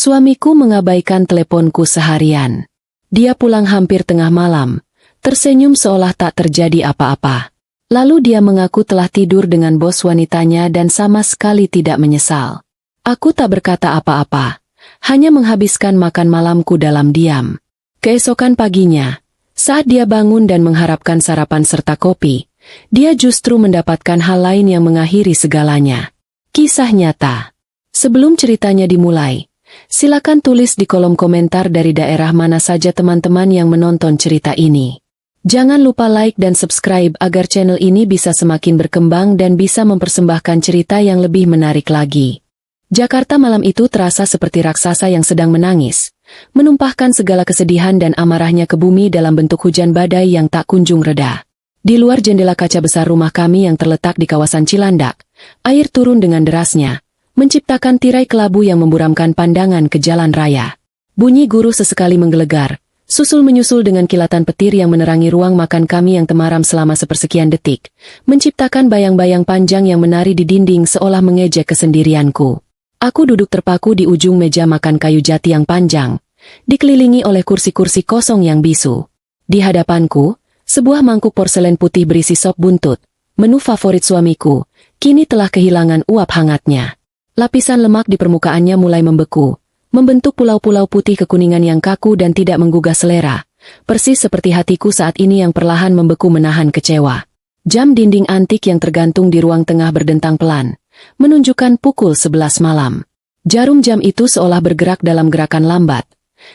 Suamiku mengabaikan teleponku seharian. Dia pulang hampir tengah malam, tersenyum seolah tak terjadi apa-apa. Lalu dia mengaku telah tidur dengan bos wanitanya dan sama sekali tidak menyesal. Aku tak berkata apa-apa, hanya menghabiskan makan malamku dalam diam. Keesokan paginya, saat dia bangun dan mengharapkan sarapan serta kopi, dia justru mendapatkan hal lain yang mengakhiri segalanya. Kisah nyata. Sebelum ceritanya dimulai, silakan tulis di kolom komentar dari daerah mana saja teman-teman yang menonton cerita ini. Jangan lupa like dan subscribe agar channel ini bisa semakin berkembang dan bisa mempersembahkan cerita yang lebih menarik lagi. Jakarta malam itu terasa seperti raksasa yang sedang menangis, menumpahkan segala kesedihan dan amarahnya ke bumi dalam bentuk hujan badai yang tak kunjung reda. Di luar jendela kaca besar rumah kami yang terletak di kawasan Cilandak, air turun dengan derasnya, menciptakan tirai kelabu yang memburamkan pandangan ke jalan raya. Bunyi guru sesekali menggelegar, susul-menyusul dengan kilatan petir yang menerangi ruang makan kami yang temaram selama sepersekian detik, menciptakan bayang-bayang panjang yang menari di dinding seolah mengejek kesendirianku. Aku duduk terpaku di ujung meja makan kayu jati yang panjang, dikelilingi oleh kursi-kursi kosong yang bisu. Di hadapanku, sebuah mangkuk porselen putih berisi sop buntut, menu favorit suamiku, kini telah kehilangan uap hangatnya. Lapisan lemak di permukaannya mulai membeku, membentuk pulau-pulau putih kekuningan yang kaku dan tidak menggugah selera, persis seperti hatiku saat ini yang perlahan membeku menahan kecewa. Jam dinding antik yang tergantung di ruang tengah berdentang pelan, menunjukkan pukul 11 malam. Jarum jam itu seolah bergerak dalam gerakan lambat.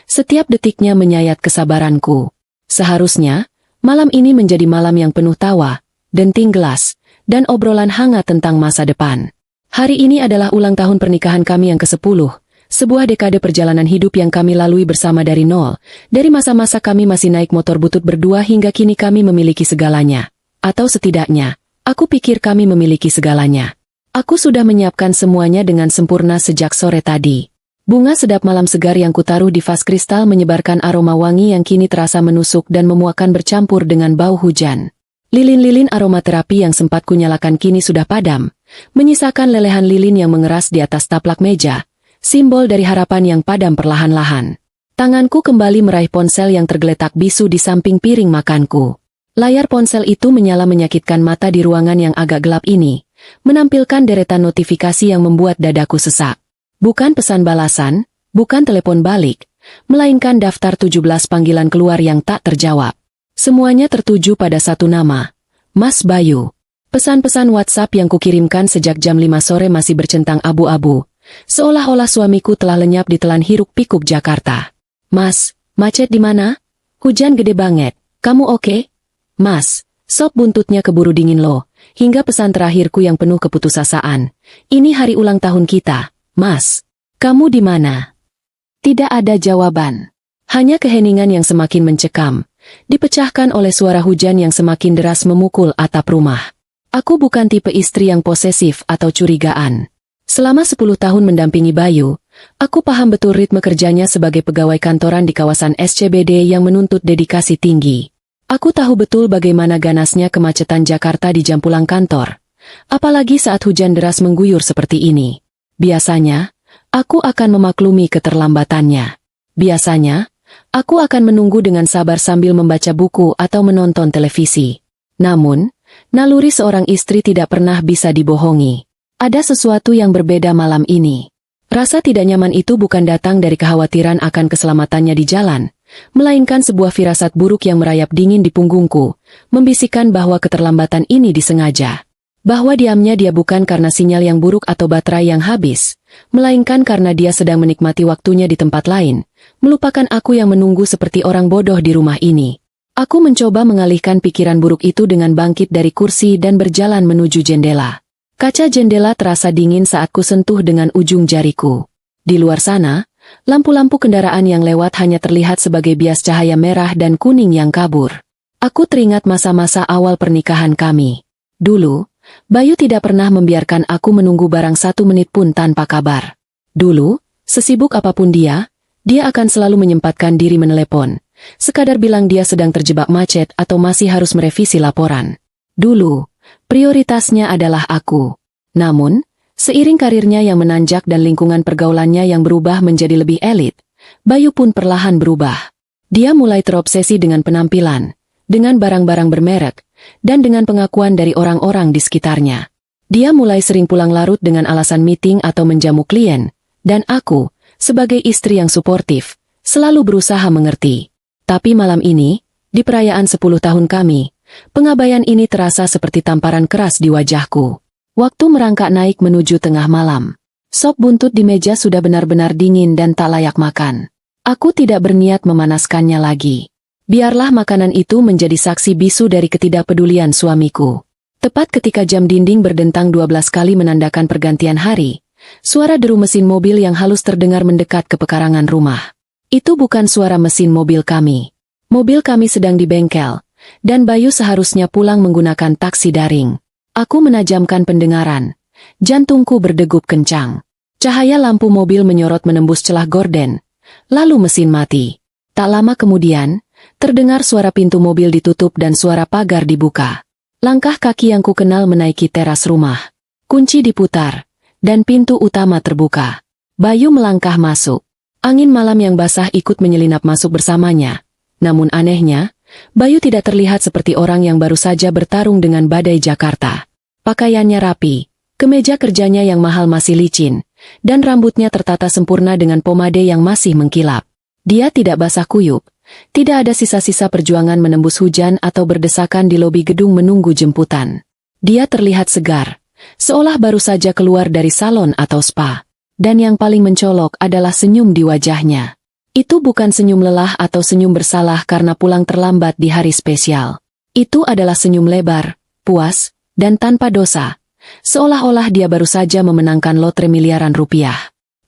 Setiap detiknya menyayat kesabaranku. Seharusnya, malam ini menjadi malam yang penuh tawa, denting gelas, dan obrolan hangat tentang masa depan. Hari ini adalah ulang tahun pernikahan kami yang ke-10, sebuah dekade perjalanan hidup yang kami lalui bersama dari nol, dari masa-masa kami masih naik motor butut berdua hingga kini kami memiliki segalanya. Atau setidaknya, aku pikir kami memiliki segalanya. Aku sudah menyiapkan semuanya dengan sempurna sejak sore tadi. Bunga sedap malam segar yang kutaruh di vas kristal menyebarkan aroma wangi yang kini terasa menusuk dan memuakan bercampur dengan bau hujan. Lilin-lilin aromaterapi yang sempat kunyalakan kini sudah padam, menyisakan lelehan lilin yang mengeras di atas taplak meja, simbol dari harapan yang padam perlahan-lahan. Tanganku kembali meraih ponsel yang tergeletak bisu di samping piring makanku. Layar ponsel itu menyala menyakitkan mata di ruangan yang agak gelap ini, menampilkan deretan notifikasi yang membuat dadaku sesak. Bukan pesan balasan, bukan telepon balik, melainkan daftar 17 panggilan keluar yang tak terjawab. Semuanya tertuju pada satu nama, Mas Bayu. Pesan-pesan WhatsApp yang kukirimkan sejak jam 5 sore masih bercentang abu-abu, seolah-olah suamiku telah lenyap di telan hiruk-pikuk Jakarta. Mas, macet di mana? Hujan gede banget, kamu oke? Mas, sop buntutnya keburu dingin loh, hingga pesan terakhirku yang penuh keputusasaan. Ini hari ulang tahun kita, Mas. Kamu di mana? Tidak ada jawaban. Hanya keheningan yang semakin mencekam, dipecahkan oleh suara hujan yang semakin deras memukul atap rumah. Aku bukan tipe istri yang posesif atau curigaan. Selama 10 tahun mendampingi Bayu, aku paham betul ritme kerjanya sebagai pegawai kantoran di kawasan SCBD yang menuntut dedikasi tinggi. Aku tahu betul bagaimana ganasnya kemacetan Jakarta di jam pulang kantor, apalagi saat hujan deras mengguyur seperti ini. Biasanya, aku akan memaklumi keterlambatannya. Biasanya, aku akan menunggu dengan sabar sambil membaca buku atau menonton televisi. Namun, naluri seorang istri tidak pernah bisa dibohongi. Ada sesuatu yang berbeda malam ini. Rasa tidak nyaman itu bukan datang dari kekhawatiran akan keselamatannya di jalan, melainkan sebuah firasat buruk yang merayap dingin di punggungku, membisikkan bahwa keterlambatan ini disengaja. Bahwa diamnya dia bukan karena sinyal yang buruk atau baterai yang habis, melainkan karena dia sedang menikmati waktunya di tempat lain, melupakan aku yang menunggu seperti orang bodoh di rumah ini. Aku mencoba mengalihkan pikiran buruk itu dengan bangkit dari kursi dan berjalan menuju jendela. Kaca jendela terasa dingin saat ku sentuh dengan ujung jariku. Di luar sana, lampu-lampu kendaraan yang lewat hanya terlihat sebagai bias cahaya merah dan kuning yang kabur. Aku teringat masa-masa awal pernikahan kami. Dulu, Bayu tidak pernah membiarkan aku menunggu barang 1 menit pun tanpa kabar. Dulu, sesibuk apapun dia akan selalu menyempatkan diri menelepon, sekadar bilang dia sedang terjebak macet atau masih harus merevisi laporan. Dulu, prioritasnya adalah aku. Namun, Seiring karirnya yang menanjak dan lingkungan pergaulannya yang berubah menjadi lebih elit, Bayu pun perlahan berubah. Dia mulai terobsesi dengan penampilan, dengan barang-barang bermerek, dan dengan pengakuan dari orang-orang di sekitarnya. Dia mulai sering pulang larut dengan alasan meeting atau menjamu klien, dan aku, sebagai istri yang suportif, selalu berusaha mengerti. Tapi malam ini, di perayaan 10 tahun kami, pengabaian ini terasa seperti tamparan keras di wajahku. Waktu merangkak naik menuju tengah malam. Sop buntut di meja sudah benar-benar dingin dan tak layak makan. Aku tidak berniat memanaskannya lagi. Biarlah makanan itu menjadi saksi bisu dari ketidakpedulian suamiku. Tepat ketika jam dinding berdentang 12 kali menandakan pergantian hari, suara deru mesin mobil yang halus terdengar mendekat ke pekarangan rumah. Itu bukan suara mesin mobil kami. Mobil kami sedang di bengkel, dan Bayu seharusnya pulang menggunakan taksi daring. Aku menajamkan pendengaran. Jantungku berdegup kencang. Cahaya lampu mobil menyorot menembus celah gorden. Lalu mesin mati. Tak lama kemudian, terdengar suara pintu mobil ditutup dan suara pagar dibuka. Langkah kaki yang kukenal menaiki teras rumah. Kunci diputar, dan pintu utama terbuka. Bayu melangkah masuk. Angin malam yang basah ikut menyelinap masuk bersamanya. Namun anehnya, Bayu tidak terlihat seperti orang yang baru saja bertarung dengan badai Jakarta. Pakaiannya rapi, kemeja kerjanya yang mahal masih licin, dan rambutnya tertata sempurna dengan pomade yang masih mengkilap. Dia tidak basah kuyup, tidak ada sisa-sisa perjuangan menembus hujan atau berdesakan di lobi gedung menunggu jemputan. Dia terlihat segar, seolah baru saja keluar dari salon atau spa. Dan yang paling mencolok adalah senyum di wajahnya. Itu bukan senyum lelah atau senyum bersalah karena pulang terlambat di hari spesial. Itu adalah senyum lebar, puas, dan tanpa dosa, seolah-olah dia baru saja memenangkan lotre miliaran rupiah.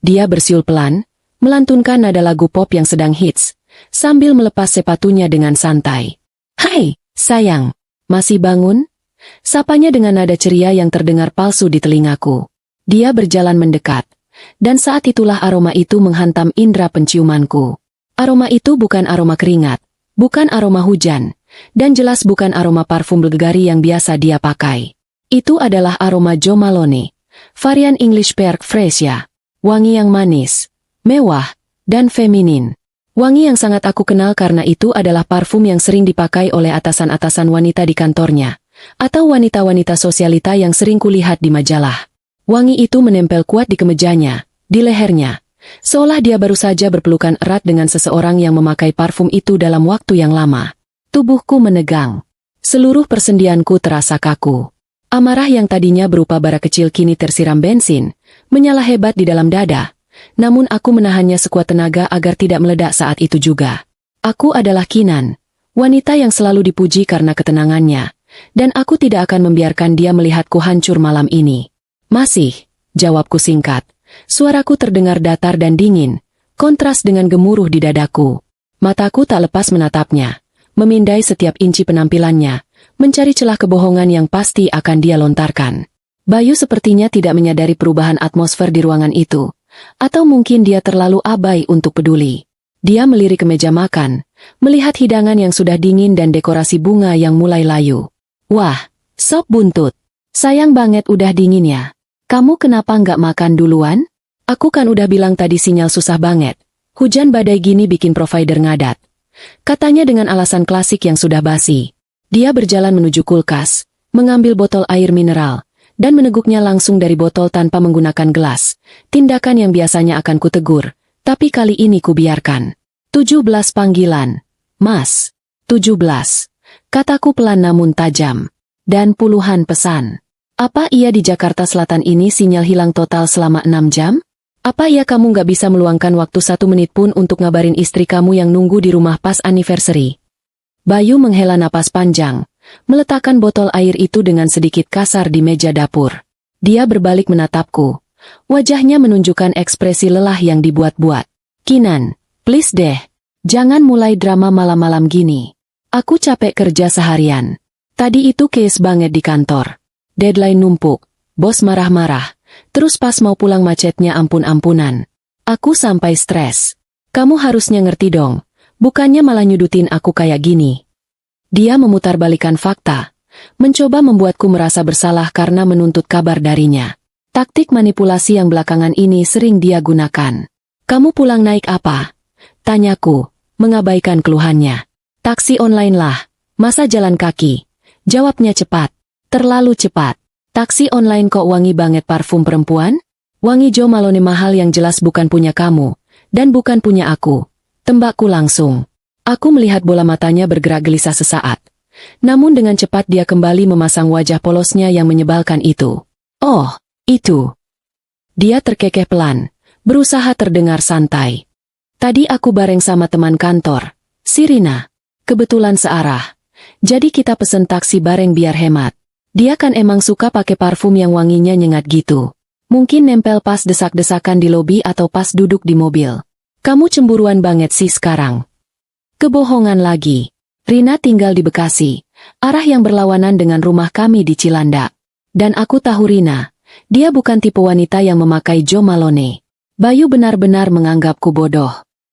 Dia bersiul pelan, melantunkan nada lagu pop yang sedang hits, sambil melepas sepatunya dengan santai. "Hai, sayang, masih bangun?" Sapanya dengan nada ceria yang terdengar palsu di telingaku. Dia berjalan mendekat, dan saat itulah aroma itu menghantam indera penciumanku. Aroma itu bukan aroma keringat, bukan aroma hujan, dan jelas bukan aroma parfum Bulgari yang biasa dia pakai. Itu adalah aroma Jo Malone, varian English Perk Fresia. Wangi yang manis, mewah, dan feminin. Wangi yang sangat aku kenal karena itu adalah parfum yang sering dipakai oleh atasan-atasan wanita di kantornya, atau wanita-wanita sosialita yang sering kulihat di majalah. Wangi itu menempel kuat di kemejanya, di lehernya, seolah dia baru saja berpelukan erat dengan seseorang yang memakai parfum itu dalam waktu yang lama. Tubuhku menegang. Seluruh persendianku terasa kaku. Amarah yang tadinya berupa bara kecil kini tersiram bensin, menyala hebat di dalam dada. Namun aku menahannya sekuat tenaga agar tidak meledak saat itu juga. Aku adalah Kinan, wanita yang selalu dipuji karena ketenangannya, dan aku tidak akan membiarkan dia melihatku hancur malam ini. "Masih," jawabku singkat. Suaraku terdengar datar dan dingin, kontras dengan gemuruh di dadaku. Mataku tak lepas menatapnya, memindai setiap inci penampilannya, mencari celah kebohongan yang pasti akan dia lontarkan. Bayu sepertinya tidak menyadari perubahan atmosfer di ruangan itu, atau mungkin dia terlalu abai untuk peduli. Dia melirik ke meja makan, melihat hidangan yang sudah dingin dan dekorasi bunga yang mulai layu. "Wah, sop buntut. Sayang banget udah dingin ya. Kamu kenapa nggak makan duluan? Aku kan udah bilang tadi sinyal susah banget. Hujan badai gini bikin provider ngadat," katanya dengan alasan klasik yang sudah basi. Dia berjalan menuju kulkas, mengambil botol air mineral, dan meneguknya langsung dari botol tanpa menggunakan gelas. Tindakan yang biasanya akan kutegur, tapi kali ini kubiarkan. 17 panggilan. "Mas." 17. Kataku pelan namun tajam. Dan puluhan pesan. Apa iya di Jakarta Selatan ini sinyal hilang total selama 6 jam? Apa iya kamu nggak bisa meluangkan waktu 1 menit pun untuk ngabarin istri kamu yang nunggu di rumah pas anniversary? Bayu menghela napas panjang, meletakkan botol air itu dengan sedikit kasar di meja dapur. Dia berbalik menatapku. Wajahnya menunjukkan ekspresi lelah yang dibuat-buat. "Kinan, please deh. Jangan mulai drama malam-malam gini. Aku capek kerja seharian. Tadi itu case banget di kantor. Deadline numpuk, bos marah-marah. Terus pas mau pulang macetnya ampun-ampunan. Aku sampai stres. Kamu harusnya ngerti dong. Bukannya malah nyudutin aku kayak gini." Dia memutarbalikan fakta, mencoba membuatku merasa bersalah karena menuntut kabar darinya. Taktik manipulasi yang belakangan ini sering dia gunakan. Kamu pulang naik apa? Tanyaku, mengabaikan keluhannya. Taksi online lah, masa jalan kaki? Jawabnya cepat. Terlalu cepat. Taksi online kok wangi banget parfum perempuan? Wangi Jo Malone mahal yang jelas bukan punya kamu, dan bukan punya aku. Tembakku langsung. Aku melihat bola matanya bergerak gelisah sesaat. Namun dengan cepat dia kembali memasang wajah polosnya yang menyebalkan itu. Oh, itu. Dia terkekeh pelan, berusaha terdengar santai. Tadi aku bareng sama teman kantor, si Rina. Kebetulan searah. Jadi kita pesen taksi bareng biar hemat. Dia kan emang suka pakai parfum yang wanginya nyengat gitu. Mungkin nempel pas desak-desakan di lobi atau pas duduk di mobil. Kamu cemburuan banget sih sekarang. Kebohongan lagi. Rina tinggal di Bekasi, arah yang berlawanan dengan rumah kami di Cilandak. Dan aku tahu Rina, dia bukan tipe wanita yang memakai Jo Malone. Bayu benar-benar menganggapku bodoh.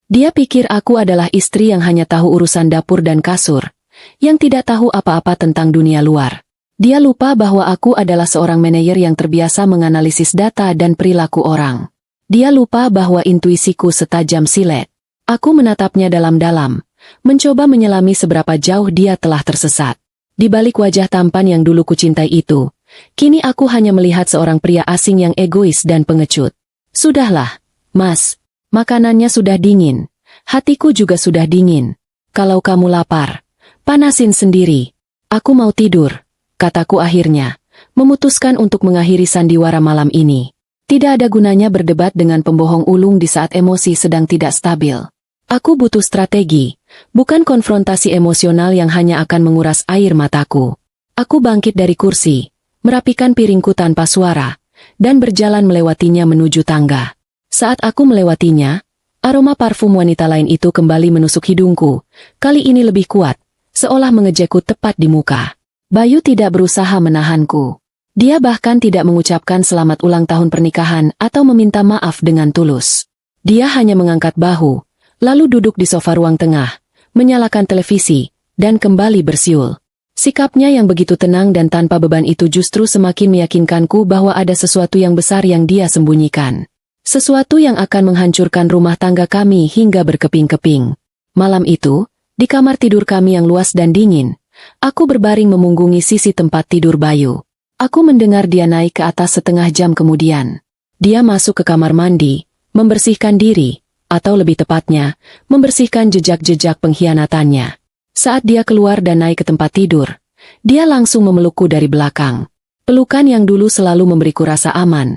Dia pikir aku adalah istri yang hanya tahu urusan dapur dan kasur, yang tidak tahu apa-apa tentang dunia luar. Dia lupa bahwa aku adalah seorang manajer yang terbiasa menganalisis data dan perilaku orang. Dia lupa bahwa intuisiku setajam silet. Aku menatapnya dalam-dalam, mencoba menyelami seberapa jauh dia telah tersesat. Di balik wajah tampan yang dulu kucintai itu, kini aku hanya melihat seorang pria asing yang egois dan pengecut. Sudahlah, Mas. Makanannya sudah dingin. Hatiku juga sudah dingin. Kalau kamu lapar, panasin sendiri. Aku mau tidur, kataku akhirnya, memutuskan untuk mengakhiri sandiwara malam ini. Tidak ada gunanya berdebat dengan pembohong ulung di saat emosi sedang tidak stabil. Aku butuh strategi, bukan konfrontasi emosional yang hanya akan menguras air mataku. Aku bangkit dari kursi, merapikan piringku tanpa suara, dan berjalan melewatinya menuju tangga. Saat aku melewatinya, aroma parfum wanita lain itu kembali menusuk hidungku, kali ini lebih kuat, seolah mengejekku tepat di muka. Bayu tidak berusaha menahanku. Dia bahkan tidak mengucapkan selamat ulang tahun pernikahan atau meminta maaf dengan tulus. Dia hanya mengangkat bahu, lalu duduk di sofa ruang tengah, menyalakan televisi, dan kembali bersiul. Sikapnya yang begitu tenang dan tanpa beban itu justru semakin meyakinkanku bahwa ada sesuatu yang besar yang dia sembunyikan. Sesuatu yang akan menghancurkan rumah tangga kami hingga berkeping-keping. Malam itu, di kamar tidur kami yang luas dan dingin, aku berbaring memunggungi sisi tempat tidur Bayu. Aku mendengar dia naik ke atas setengah jam kemudian. Dia masuk ke kamar mandi, membersihkan diri, atau lebih tepatnya, membersihkan jejak-jejak pengkhianatannya. Saat dia keluar dan naik ke tempat tidur, dia langsung memelukku dari belakang. Pelukan yang dulu selalu memberiku rasa aman,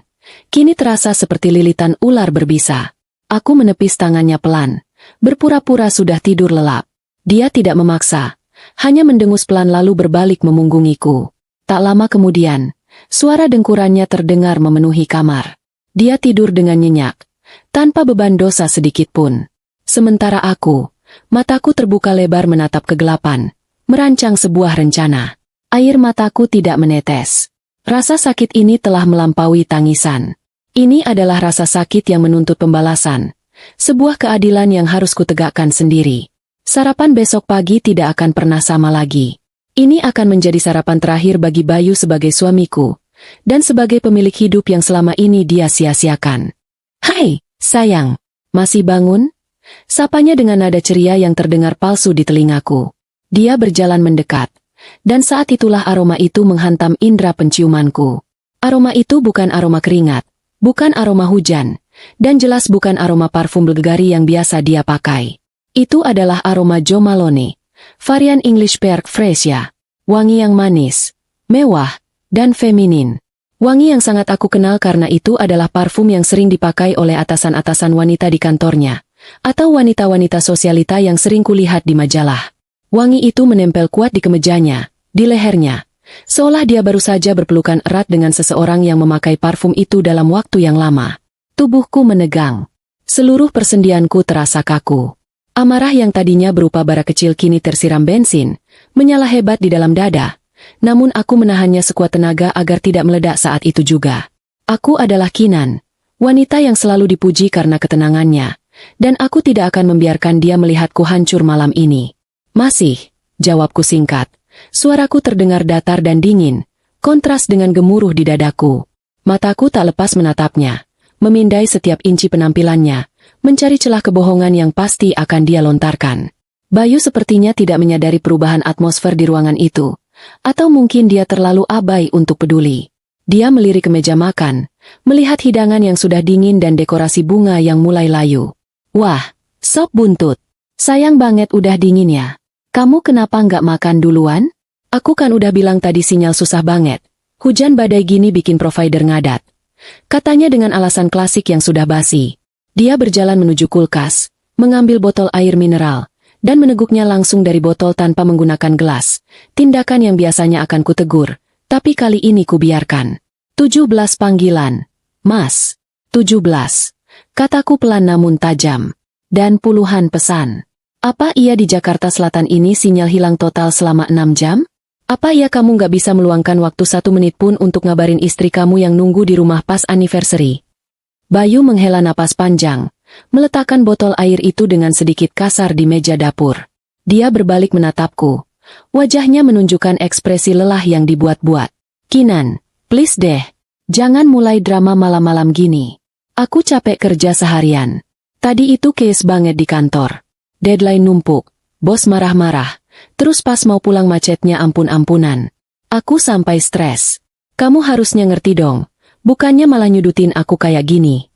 kini terasa seperti lilitan ular berbisa. Aku menepis tangannya pelan, berpura-pura sudah tidur lelap. Dia tidak memaksa, hanya mendengus pelan lalu berbalik memunggungiku. Tak lama kemudian, suara dengkurannya terdengar memenuhi kamar. Dia tidur dengan nyenyak, tanpa beban dosa sedikit pun. Sementara aku, mataku terbuka lebar menatap kegelapan, merancang sebuah rencana. Air mataku tidak menetes. Rasa sakit ini telah melampaui tangisan. Ini adalah rasa sakit yang menuntut pembalasan. Sebuah keadilan yang harus kutegakkan sendiri. Sarapan besok pagi tidak akan pernah sama lagi. Ini akan menjadi sarapan terakhir bagi Bayu sebagai suamiku, dan sebagai pemilik hidup yang selama ini dia sia-siakan. Hai, sayang, masih bangun? Sapanya dengan nada ceria yang terdengar palsu di telingaku. Dia berjalan mendekat, dan saat itulah aroma itu menghantam indera penciumanku. Aroma itu bukan aroma keringat, bukan aroma hujan, dan jelas bukan aroma parfum Bulgari yang biasa dia pakai. Itu adalah aroma Jo Malone, varian English Perk Fresia, wangi yang manis, mewah, dan feminin. Wangi yang sangat aku kenal karena itu adalah parfum yang sering dipakai oleh atasan-atasan wanita di kantornya, atau wanita-wanita sosialita yang sering kulihat di majalah. Wangi itu menempel kuat di kemejanya, di lehernya, seolah dia baru saja berpelukan erat dengan seseorang yang memakai parfum itu dalam waktu yang lama. Tubuhku menegang. Seluruh persendianku terasa kaku. Amarah yang tadinya berupa bara kecil kini tersiram bensin, menyala hebat di dalam dada. Namun aku menahannya sekuat tenaga agar tidak meledak saat itu juga. Aku adalah Kinan, wanita yang selalu dipuji karena ketenangannya, dan aku tidak akan membiarkan dia melihatku hancur malam ini. Masih, jawabku singkat. Suaraku terdengar datar dan dingin, kontras dengan gemuruh di dadaku. Mataku tak lepas menatapnya, memindai setiap inci penampilannya, mencari celah kebohongan yang pasti akan dia lontarkan. Bayu sepertinya tidak menyadari perubahan atmosfer di ruangan itu, atau mungkin dia terlalu abai untuk peduli. Dia melirik ke meja makan, melihat hidangan yang sudah dingin dan dekorasi bunga yang mulai layu. Wah, sop buntut. Sayang banget udah dingin ya. Kamu kenapa nggak makan duluan? Aku kan udah bilang tadi sinyal susah banget. Hujan badai gini bikin provider ngadat. Katanya dengan alasan klasik yang sudah basi. Dia berjalan menuju kulkas, mengambil botol air mineral, dan meneguknya langsung dari botol tanpa menggunakan gelas. Tindakan yang biasanya akan kutegur, tapi kali ini kubiarkan. 17 panggilan. Mas. 17. Kataku pelan namun tajam. Dan puluhan pesan. Apa iya di Jakarta Selatan ini sinyal hilang total selama 6 jam? Apa iya kamu nggak bisa meluangkan waktu 1 menit pun untuk ngabarin istri kamu yang nunggu di rumah pas anniversary? Bayu menghela napas panjang, meletakkan botol air itu dengan sedikit kasar di meja dapur. Dia berbalik menatapku. Wajahnya menunjukkan ekspresi lelah yang dibuat-buat. Kinan, please deh. Jangan mulai drama malam-malam gini. Aku capek kerja seharian. Tadi itu case banget di kantor. Deadline numpuk, bos marah-marah. Terus pas mau pulang macetnya ampun-ampunan. Aku sampai stres. Kamu harusnya ngerti dong. Bukannya malah nyudutin aku kayak gini.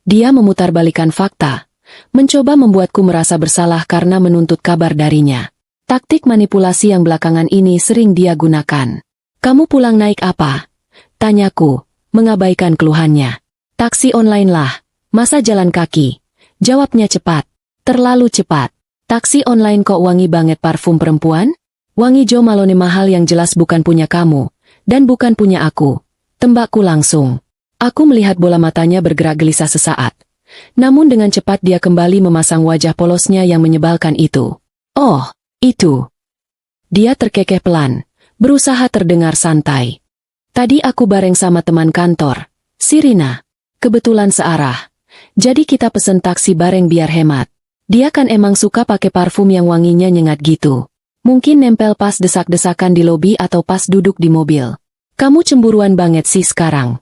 Dia memutarbalikan fakta, mencoba membuatku merasa bersalah karena menuntut kabar darinya. Taktik manipulasi yang belakangan ini sering dia gunakan. Kamu pulang naik apa? Tanyaku, mengabaikan keluhannya. Taksi online lah, masa jalan kaki? Jawabnya cepat, terlalu cepat. Taksi online kok wangi banget parfum perempuan? Wangi Jo Malone mahal yang jelas bukan punya kamu, dan bukan punya aku. Tembakku langsung. Aku melihat bola matanya bergerak gelisah sesaat. Namun dengan cepat dia kembali memasang wajah polosnya yang menyebalkan itu. Oh, itu. Dia terkekeh pelan, berusaha terdengar santai. Tadi aku bareng sama teman kantor, si Rina. Kebetulan searah. Jadi kita pesen taksi bareng biar hemat. Dia kan emang suka pakai parfum yang wanginya nyengat gitu. Mungkin nempel pas desak-desakan di lobi atau pas duduk di mobil. Kamu cemburuan banget sih sekarang.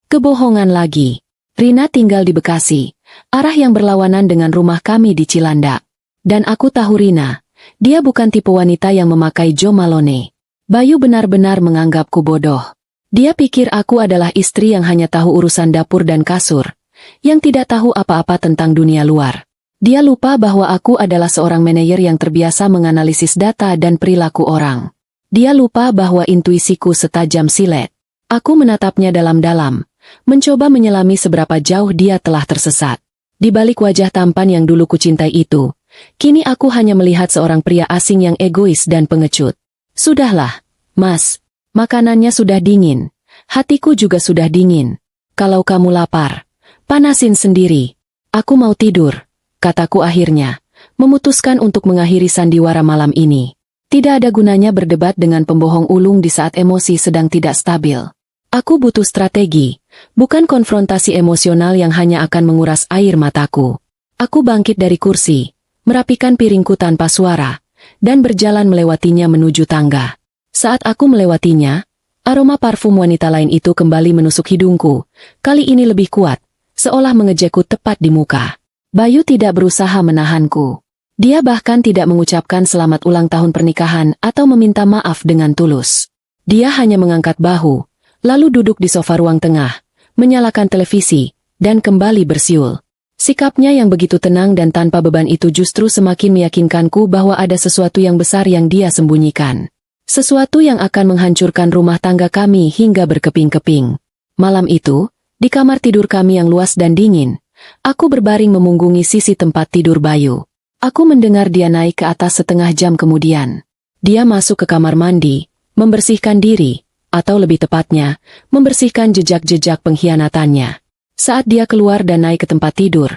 Kebohongan lagi. Rina tinggal di Bekasi, arah yang berlawanan dengan rumah kami di Cilandak. Dan aku tahu Rina, dia bukan tipe wanita yang memakai Jo Malone. Bayu benar-benar menganggapku bodoh. Dia pikir aku adalah istri yang hanya tahu urusan dapur dan kasur, yang tidak tahu apa-apa tentang dunia luar. Dia lupa bahwa aku adalah seorang manajer yang terbiasa menganalisis data dan perilaku orang. Dia lupa bahwa intuisiku setajam silet. Aku menatapnya dalam-dalam, mencoba menyelami seberapa jauh dia telah tersesat. Di balik wajah tampan yang dulu kucintai itu, kini aku hanya melihat seorang pria asing yang egois dan pengecut. Sudahlah, Mas, makanannya sudah dingin, hatiku juga sudah dingin. Kalau kamu lapar, panasin sendiri. Aku mau tidur, kataku akhirnya, memutuskan untuk mengakhiri sandiwara malam ini. Tidak ada gunanya berdebat dengan pembohong ulung di saat emosi sedang tidak stabil. Aku butuh strategi, bukan konfrontasi emosional yang hanya akan menguras air mataku. Aku bangkit dari kursi, merapikan piringku tanpa suara, dan berjalan melewatinya menuju tangga. Saat aku melewatinya, aroma parfum wanita lain itu kembali menusuk hidungku, kali ini lebih kuat, seolah mengejekku tepat di muka. Bayu tidak berusaha menahanku. Dia bahkan tidak mengucapkan selamat ulang tahun pernikahan atau meminta maaf dengan tulus. Dia hanya mengangkat bahu, lalu duduk di sofa ruang tengah, menyalakan televisi, dan kembali bersiul. Sikapnya yang begitu tenang dan tanpa beban itu justru semakin meyakinkanku bahwa ada sesuatu yang besar yang dia sembunyikan. Sesuatu yang akan menghancurkan rumah tangga kami hingga berkeping-keping. Malam itu, di kamar tidur kami yang luas dan dingin, aku berbaring memunggungi sisi tempat tidur Bayu. Aku mendengar dia naik ke atas setengah jam kemudian. Dia masuk ke kamar mandi, membersihkan diri, atau lebih tepatnya, membersihkan jejak-jejak pengkhianatannya. Saat dia keluar dan naik ke tempat tidur,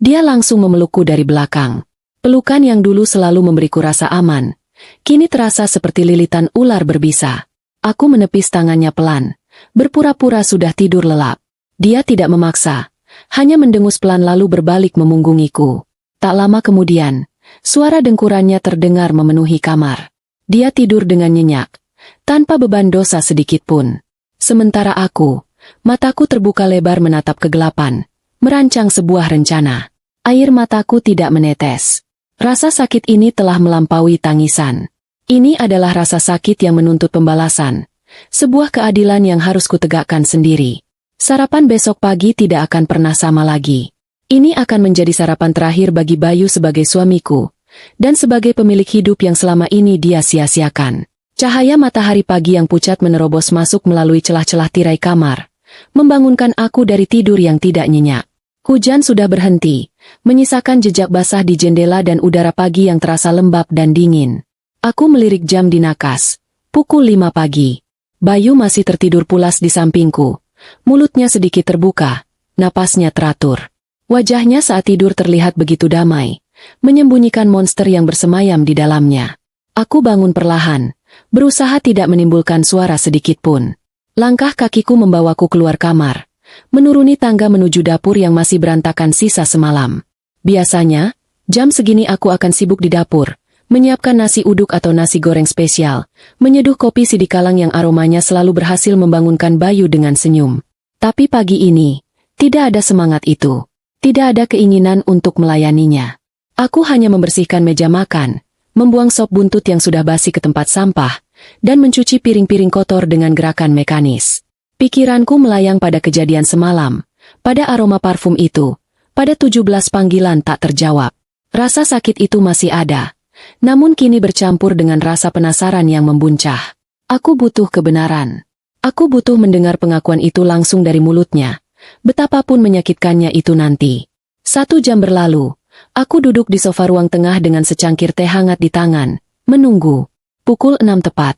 dia langsung memelukku dari belakang. Pelukan yang dulu selalu memberiku rasa aman, kini terasa seperti lilitan ular berbisa. Aku menepis tangannya pelan, berpura-pura sudah tidur lelap. Dia tidak memaksa, hanya mendengus pelan lalu berbalik memunggungiku. Tak lama kemudian, suara dengkurannya terdengar memenuhi kamar. Dia tidur dengan nyenyak, tanpa beban dosa sedikit pun. Sementara aku, mataku terbuka lebar menatap kegelapan, merancang sebuah rencana. Air mataku tidak menetes. Rasa sakit ini telah melampaui tangisan. Ini adalah rasa sakit yang menuntut pembalasan. Sebuah keadilan yang harus kutegakkan sendiri. Sarapan besok pagi tidak akan pernah sama lagi. Ini akan menjadi sarapan terakhir bagi Bayu sebagai suamiku, dan sebagai pemilik hidup yang selama ini dia sia-siakan. Cahaya matahari pagi yang pucat menerobos masuk melalui celah-celah tirai kamar, membangunkan aku dari tidur yang tidak nyenyak. Hujan sudah berhenti, menyisakan jejak basah di jendela dan udara pagi yang terasa lembab dan dingin. Aku melirik jam di nakas. Pukul 5 pagi. Bayu masih tertidur pulas di sampingku. Mulutnya sedikit terbuka, napasnya teratur. Wajahnya saat tidur terlihat begitu damai, menyembunyikan monster yang bersemayam di dalamnya. Aku bangun perlahan, berusaha tidak menimbulkan suara sedikit pun. Langkah kakiku membawaku keluar kamar, menuruni tangga menuju dapur yang masih berantakan sisa semalam. Biasanya, jam segini aku akan sibuk di dapur, menyiapkan nasi uduk atau nasi goreng spesial, menyeduh kopi sidikalang yang aromanya selalu berhasil membangunkan Bayu dengan senyum. Tapi pagi ini, tidak ada semangat itu. Tidak ada keinginan untuk melayaninya. Aku hanya membersihkan meja makan, membuang sop buntut yang sudah basi ke tempat sampah, dan mencuci piring-piring kotor dengan gerakan mekanis. Pikiranku melayang pada kejadian semalam, pada aroma parfum itu, pada 17 panggilan tak terjawab. Rasa sakit itu masih ada. Namun kini bercampur dengan rasa penasaran yang membuncah. Aku butuh kebenaran. Aku butuh mendengar pengakuan itu langsung dari mulutnya. Betapapun menyakitkannya itu nanti. 1 jam berlalu. Aku duduk di sofa ruang tengah dengan secangkir teh hangat di tangan, menunggu. Pukul 6 tepat.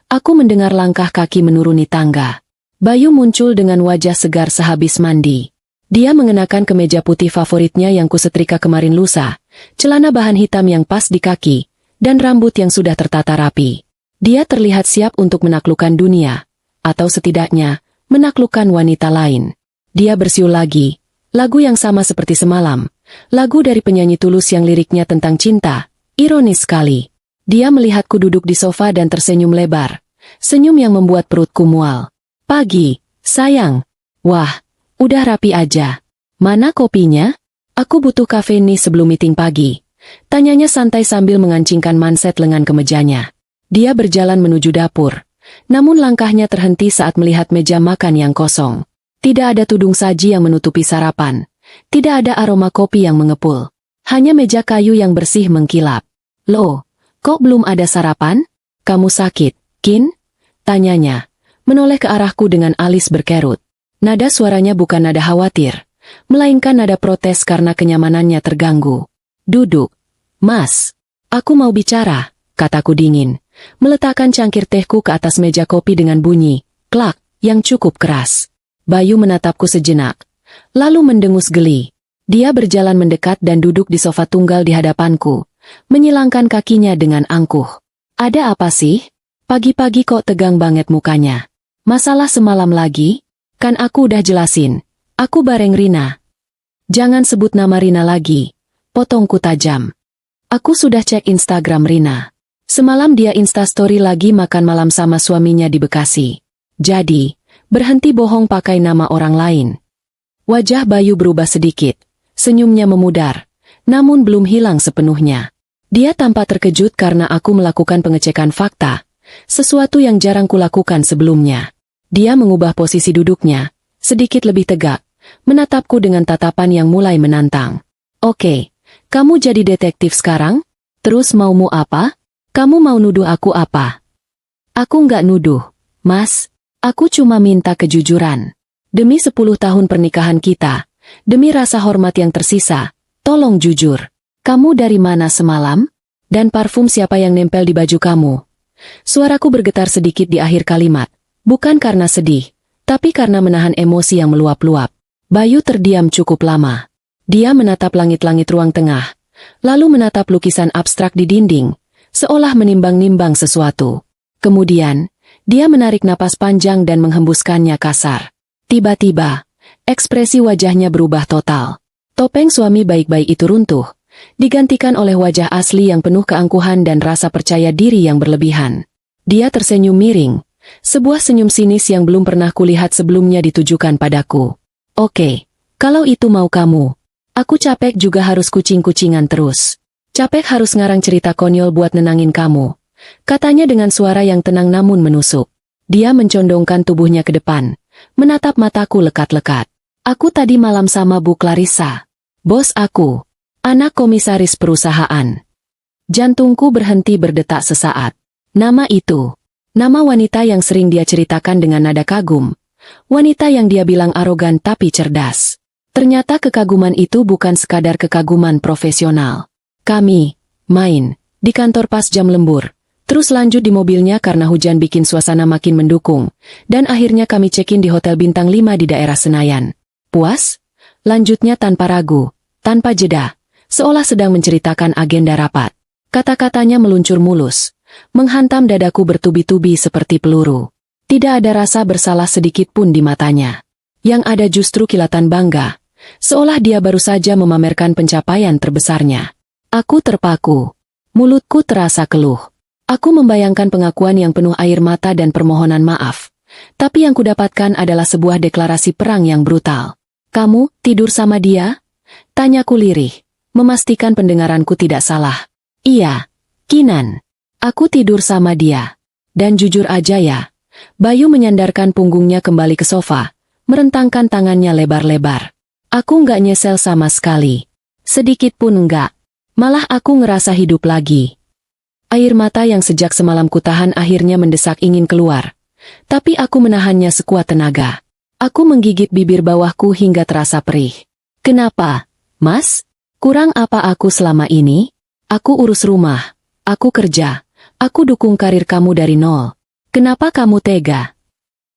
Aku mendengar langkah kaki menuruni tangga. Bayu muncul dengan wajah segar sehabis mandi. Dia mengenakan kemeja putih favoritnya yang kusetrika kemarin lusa, celana bahan hitam yang pas di kaki, dan rambut yang sudah tertata rapi. Dia terlihat siap untuk menaklukkan dunia, atau setidaknya, menaklukkan wanita lain. Dia bersiul lagi, lagu yang sama seperti semalam, lagu dari penyanyi Tulus yang liriknya tentang cinta, ironis sekali. Dia melihatku duduk di sofa dan tersenyum lebar, senyum yang membuat perutku mual. Pagi, sayang. Wah, udah rapi aja. Mana kopinya? Aku butuh kafein nih sebelum meeting pagi. Tanyanya santai sambil mengancingkan manset lengan kemejanya. Dia berjalan menuju dapur. Namun langkahnya terhenti saat melihat meja makan yang kosong. Tidak ada tudung saji yang menutupi sarapan. Tidak ada aroma kopi yang mengepul. Hanya meja kayu yang bersih mengkilap. Loh, kok belum ada sarapan? Kamu sakit, Kin? Tanyanya, menoleh ke arahku dengan alis berkerut. Nada suaranya bukan nada khawatir, melainkan nada protes karena kenyamanannya terganggu. Duduk. Mas, aku mau bicara, kataku dingin, meletakkan cangkir tehku ke atas meja kopi dengan bunyi, klak, yang cukup keras. Bayu menatapku sejenak, lalu mendengus geli. Dia berjalan mendekat dan duduk di sofa tunggal di hadapanku, menyilangkan kakinya dengan angkuh. Ada apa sih? Pagi-pagi kok tegang banget mukanya. Masalah semalam lagi? Kan aku udah jelasin, aku bareng Rina. Jangan sebut nama Rina lagi, potongku tajam. Aku sudah cek Instagram Rina. Semalam dia instastory lagi makan malam sama suaminya di Bekasi. Jadi, berhenti bohong pakai nama orang lain. Wajah Bayu berubah sedikit, senyumnya memudar, namun belum hilang sepenuhnya. Dia tampak terkejut karena aku melakukan pengecekan fakta, sesuatu yang jarang kulakukan sebelumnya. Dia mengubah posisi duduknya, sedikit lebih tegak, menatapku dengan tatapan yang mulai menantang. Oke, kamu jadi detektif sekarang? Terus maumu apa? Kamu mau nuduh aku apa? Aku nggak nuduh, Mas. Aku cuma minta kejujuran. Demi 10 tahun pernikahan kita, demi rasa hormat yang tersisa, tolong jujur. Kamu dari mana semalam? Dan parfum siapa yang nempel di baju kamu? Suaraku bergetar sedikit di akhir kalimat. Bukan karena sedih, tapi karena menahan emosi yang meluap-luap. Bayu terdiam cukup lama. Dia menatap langit-langit ruang tengah, lalu menatap lukisan abstrak di dinding, seolah menimbang-nimbang sesuatu. Kemudian, dia menarik napas panjang dan menghembuskannya kasar. Tiba-tiba, ekspresi wajahnya berubah total. Topeng suami baik-baik itu runtuh, digantikan oleh wajah asli yang penuh keangkuhan dan rasa percaya diri yang berlebihan. Dia tersenyum miring, Sebuah senyum sinis yang belum pernah kulihat sebelumnya ditujukan padaku. Oke, kalau itu mau kamu. Aku capek juga harus kucing-kucingan terus. Capek harus ngarang cerita konyol buat nenangin kamu. Katanya dengan suara yang tenang namun menusuk. Dia mencondongkan tubuhnya ke depan, menatap mataku lekat-lekat. Aku tadi malam sama Bu Clarissa. Bos aku. Anak komisaris perusahaan. Jantungku berhenti berdetak sesaat. Nama itu. Nama wanita yang sering dia ceritakan dengan nada kagum. Wanita yang dia bilang arogan tapi cerdas. Ternyata kekaguman itu bukan sekadar kekaguman profesional. Kami main di kantor pas jam lembur. Terus lanjut di mobilnya karena hujan bikin suasana makin mendukung. Dan akhirnya kami check-in di Hotel Bintang 5 di daerah Senayan. Puas? Lanjutnya tanpa ragu, tanpa jeda. Seolah sedang menceritakan agenda rapat. Kata-katanya meluncur mulus. Menghantam dadaku bertubi-tubi seperti peluru. Tidak ada rasa bersalah sedikit pun di matanya. Yang ada justru kilatan bangga. Seolah dia baru saja memamerkan pencapaian terbesarnya. Aku terpaku. Mulutku terasa keluh. Aku membayangkan pengakuan yang penuh air mata dan permohonan maaf. Tapi yang kudapatkan adalah sebuah deklarasi perang yang brutal. Kamu tidur sama dia? Tanyaku lirih, memastikan pendengaranku tidak salah. Iya, Kinan. Aku tidur sama dia. Dan jujur aja ya, Bayu menyandarkan punggungnya kembali ke sofa, merentangkan tangannya lebar-lebar. Aku nggak nyesel sama sekali. Sedikit pun enggak. Malah aku ngerasa hidup lagi. Air mata yang sejak semalam kutahan akhirnya mendesak ingin keluar. Tapi aku menahannya sekuat tenaga. Aku menggigit bibir bawahku hingga terasa perih. Kenapa, Mas? Kurang apa aku selama ini? Aku urus rumah. Aku kerja. Aku dukung karir kamu dari nol. Kenapa kamu tega?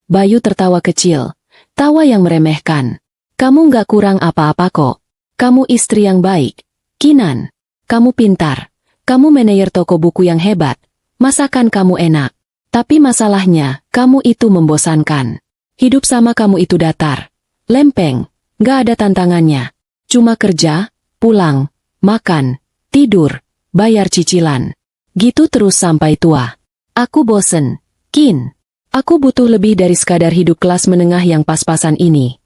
Bayu tertawa kecil. Tawa yang meremehkan. Kamu nggak kurang apa-apa kok. Kamu istri yang baik. Kinan. Kamu pintar. Kamu manajer toko buku yang hebat. Masakan kamu enak. Tapi masalahnya, kamu itu membosankan. Hidup sama kamu itu datar. Lempeng. Nggak ada tantangannya. Cuma kerja, pulang, makan, tidur, bayar cicilan. Gitu terus sampai tua. Aku bosen. Kin. Aku butuh lebih dari sekadar hidup kelas menengah yang pas-pasan ini.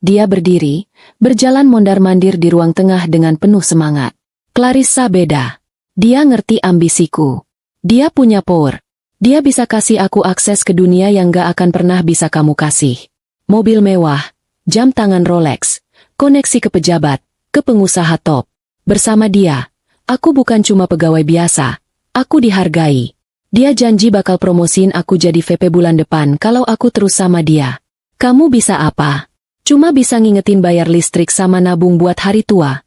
Dia berdiri, berjalan mondar-mandir di ruang tengah dengan penuh semangat. Clarissa beda. Dia ngerti ambisiku. Dia punya power. Dia bisa kasih aku akses ke dunia yang gak akan pernah bisa kamu kasih. Mobil mewah, jam tangan Rolex, koneksi ke pejabat, ke pengusaha top. Bersama dia, aku bukan cuma pegawai biasa. Aku dihargai. Dia janji bakal promosiin aku jadi VP bulan depan kalau aku terus sama dia. Kamu bisa apa? Cuma bisa ngingetin bayar listrik sama nabung buat hari tua.